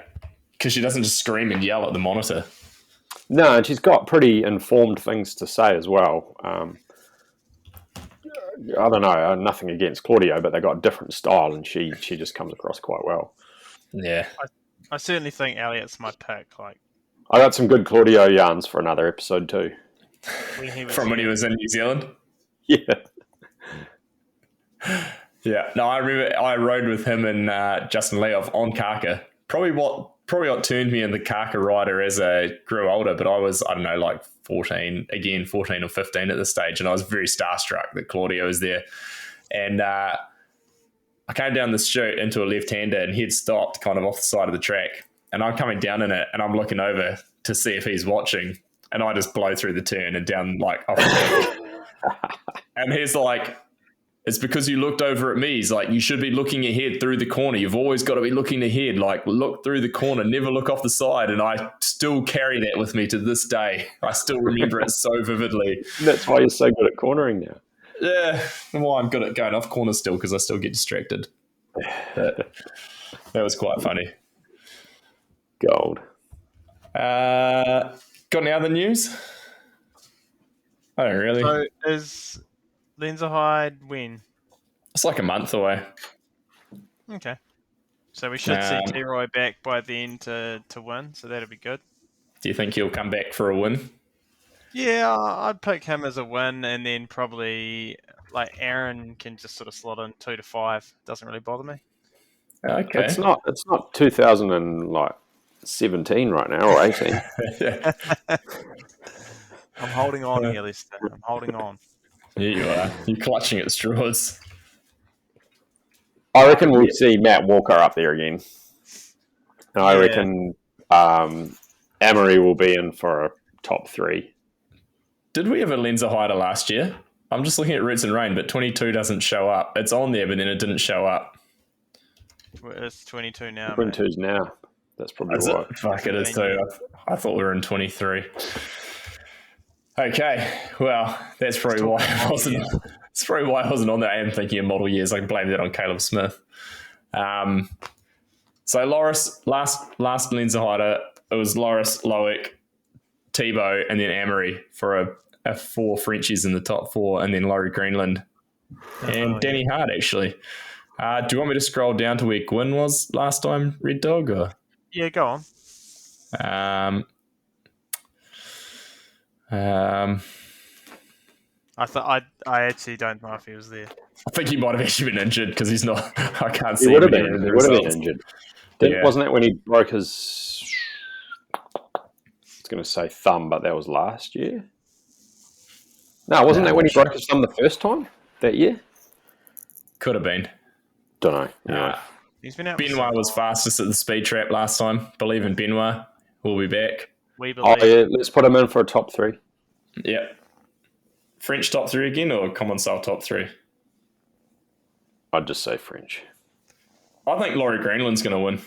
because she doesn't just scream and yell at the monitor.
No, and she's got pretty informed things to say as well. I don't know, nothing against Claudio, but they got a different style, and she just comes across quite well.
Yeah.
I certainly think Elliot's my pick. Like,
I got some good Claudio yarns for another episode too.
when he was
When he was in New Zealand?
Yeah.
Yeah. No, I remember I rode with him and Justin Leoff on Kaka. Probably what turned me into Kaka rider as I grew older, but I was, I don't know, like 14 or 15 at this stage, and I was very starstruck that Claudio was there. And I came down the chute into a left-hander, and he'd stopped kind of off the side of the track, and I'm coming down in it, and I'm looking over to see if he's watching, and I just blow through the turn and down like off the and he's like, it's because you looked over at me. He's like, you should be looking ahead through the corner. You've always got to be looking ahead. Like, look through the corner, never look off the side. And I still carry that with me to this day. I still remember it so vividly.
That's why you're so good at cornering now.
Yeah, well, I'm good at going off corners still because I still get distracted. But that was quite funny.
Gold.
Got any other news? I don't really.
So is Lenzerheide when?
It's like a month away.
Okay. So we should see T-Roy back by then to win, so that'll be good.
Do you think he'll come back for a win?
Yeah, I'd pick him as a win, and then probably like Aaron can just sort of slot in 2 to 5. Doesn't really bother me.
Okay.
It's not 2017 right now, or 18.
I'm holding on here, Lester. I'm holding on.
Yeah, you are. You're clutching at straws.
I reckon we'll see Matt Walker up there again. And I reckon Amory will be in for a top 3.
Did we have a Lenzerheide last year? I'm just looking at Roots and Rain, but 22 doesn't show up. It's on there, but then it didn't show up.
It's 22 now.
22's now. That's probably
Is
why.
it? Fuck, it is too. I thought we were in 23. Okay, well, that's probably why I wasn't. That's probably why I wasn't on there. I am thinking of model years. I can blame that on Caleb Smith. So Loris, last Lenzerheide, it was Loris, Loic, Tebow, and then Amory for a 4 Frenchies in the top 4, and then Laurie Greenland and Danny Hart, actually. Do you want me to scroll down to where Gwyn was last time, Red Dog? Or?
Yeah, go on. I actually don't know if he was there.
I think he might have actually been injured because he's not. I can't see.
He would have
him
been injured. Wasn't that when he broke his? I was going to say thumb, but that was last year. No, wasn't that when he broke his thumb the first time that year?
Could have been.
Don't know. Anyway.
He's been out.
Benoit was fastest at the speed trap last time. Believe in Benoit. We'll be back.
We believe.
Oh yeah, let's put him in for a top 3.
Yep. French top 3 again, or common style top 3?
I'd just say French.
I think Laurie Greenland's going to win.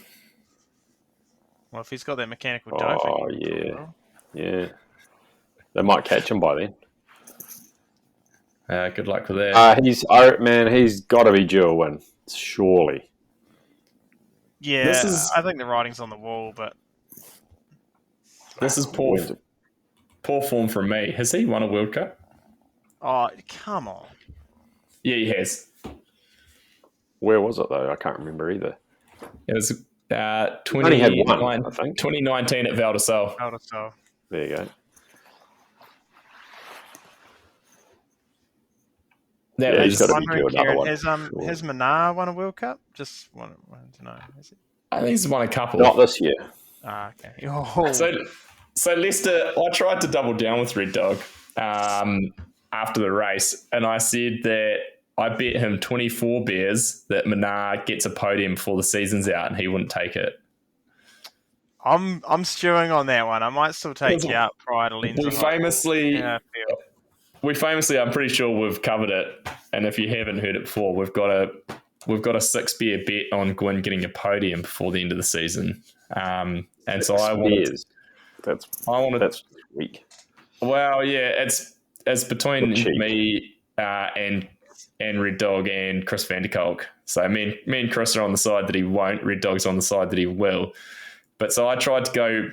Well, if he's got that mechanical doping.
Oh yeah, yeah. They might catch him by then.
Good luck with that.
He's got to be due a win, surely.
Yeah, I think the writing's on the wall, but
This is poor form from me. Has he won a World Cup?
oh, come on.
Yeah, he has.
Where was it, though? I can't remember either.
It was
Only had one, I think.
2019 at Val di Sole.
There you go.
He's got to be due another one. Has Manar won a World Cup? Just one to know. Is it?
I think he's won a couple.
Not this year.
Okay. Oh.
So Leicester, I tried to double down with Red Dog after the race, and I said that I bet him 24 beers that Manar gets a podium before the season's out, and he wouldn't take it.
I'm stewing on that one. I might still take you out prior to Lenz.
We famously, I'm pretty sure we've covered it, and if you haven't heard it before, we've got a 6 beer bet on Gwyn getting a podium before the end of the season, and so I wanted.
That's weak.
Well, yeah, it's between me and Red Dog and Chris van der Kolk. So me and Chris are on the side that he won't. Red Dog's on the side that he will. But so I tried to go.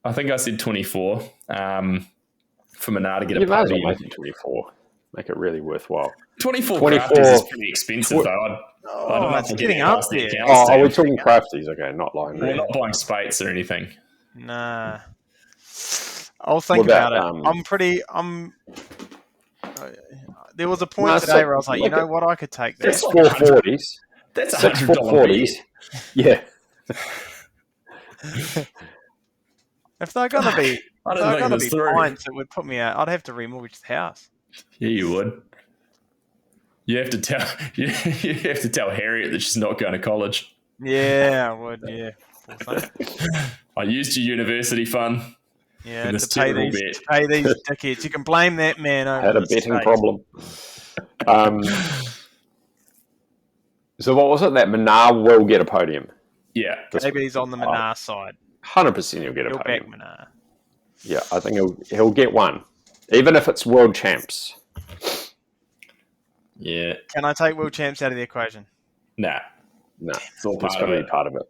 I think I said 24 for Manar to get a podium.
Make it 24. Make it really worthwhile.
24 crafties is pretty expensive, though. I don't know if
getting up there.
Are we talking crafties? Okay, not lying.
We're not buying Spates or anything.
Nah. I'll think about it. There was a point today where I was like, you know what, I could take that.
That's 440s.
That's $100.
Yeah.
If they're going to be pints, it would put me out. I'd have to remortgage the house.
Yeah, you would. You have to tell Harriet that she's not going to college.
Yeah, I would. Yeah.
I
used your university fund.
Yeah, to pay these dickheads. You can blame that man.
Had a betting problem. So what was it? That Manar will get a podium.
Yeah.
Maybe he's on the Manar side.
100% he'll get a podium.
Back Manar.
Yeah, I think he'll get one. Even if it's world champs.
Yeah.
Can I take world champs out of the equation?
Nah.
It's all part of it. Part of it.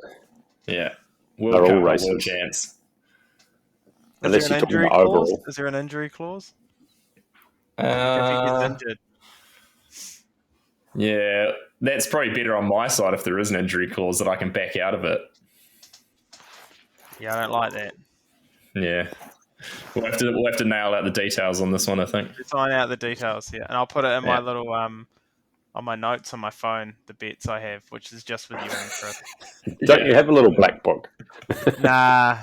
Yeah.
They're all races.
World champs.
Is there an injury clause? Is there an injury clause? If he gets injured.
Yeah, that's probably better on my side if there is an injury clause that I can back out of it.
Yeah, I don't like that.
Yeah. We'll have to nail out the details on this one, I think.
Let's iron out the details, yeah. And I'll put it in my little on my notes on my phone, the bets I have, which is just with you and Chris.
Don't you have a little black book?
Nah.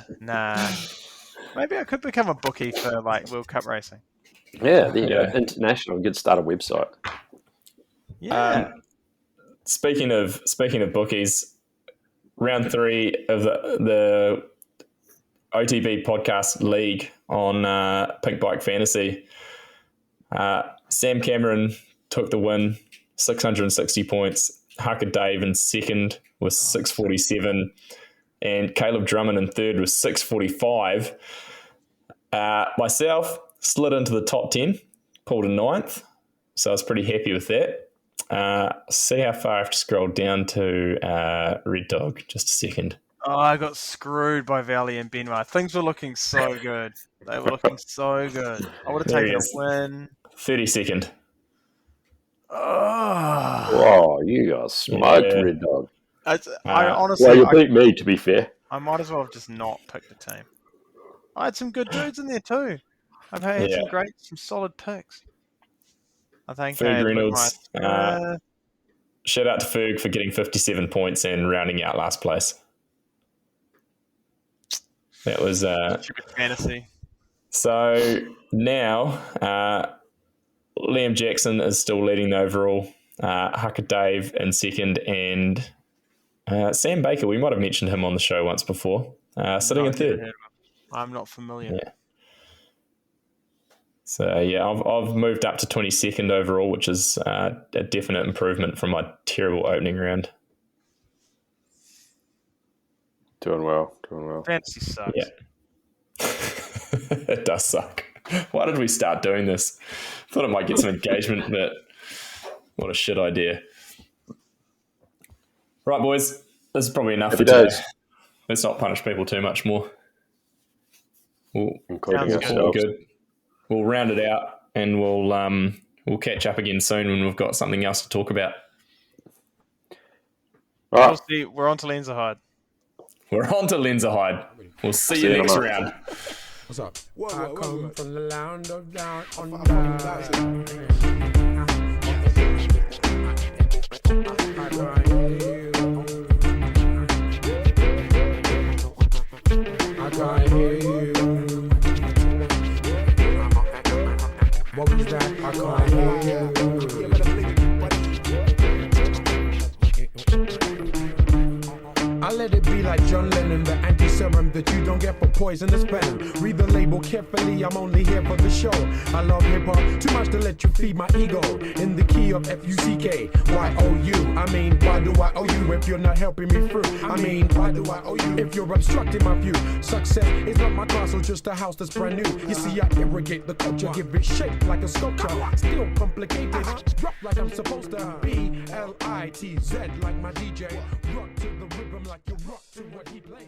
Maybe I could become a bookie for like World Cup racing.
Yeah, there you go. International. Good start a website.
Yeah.
Speaking of bookies, round 3 of the OTB podcast league on Pink Bike Fantasy. Sam Cameron took the win, 660 points. Hucker Dave in second with 647. And Caleb Drummond in third with 645. Myself slid into the top 10, pulled a 9th. So I was pretty happy with that. See how far I have to scroll down to Red Dog. Just a second.
Oh, I got screwed by Valley and Benoit. Things were looking so good. They were looking so good. I would have taken a win.
32nd.
Oh.
Whoa, you got smoked, Red Dog.
I honestly...
Well, you beat me, to be fair.
I might as well have just not picked the team. I had some good dudes in there too. I've had some solid picks. I think
Ferg Reynolds. Shout out to Ferg for getting 57 points and rounding out last place. That was
stupid fantasy.
So now Liam Jackson is still leading the overall. Hucker Dave in second, and Sam Baker. We might have mentioned him on the show once before. Sitting in third.
I'm not familiar.
Yeah. So yeah, I've moved up to 22nd overall, which is a definite improvement from my terrible opening round.
Doing well.
Fantasy sucks.
Yeah. It does suck. Why did we start doing this? Thought it might get some engagement, but what a shit idea. Right, boys. This is probably enough for today. Let's not punish people too much more.
Including
Sounds
ourselves.
Good. We'll round it out, and we'll catch up again soon when we've got something else to talk about.
Right.
We'll see. We're on to Lenzerheide.
We're on to Lenzerheide. We'll see you next round.
What's up? I come from the land of down under. I can't hear you. I can't hear you. What was that? I can't hear you. I let it be like John Lennon, the anti-serum that you don't get for poisonous venom. Read the label carefully, I'm only here for the show. I love hip-hop too much to let you feed my ego. In the key of F-U-C-K, Y-O-U. I mean, why do I owe you if you're not helping me through? I mean, why do I owe you if you're obstructing my view? Success is not my castle, just a house that's brand new. You see, I irrigate the culture, give it shape like a sculpture. Still complicated, drop like I'm supposed to. B-L-I-T-Z like my DJ. Rock to the rhythm like you rock to what he plays.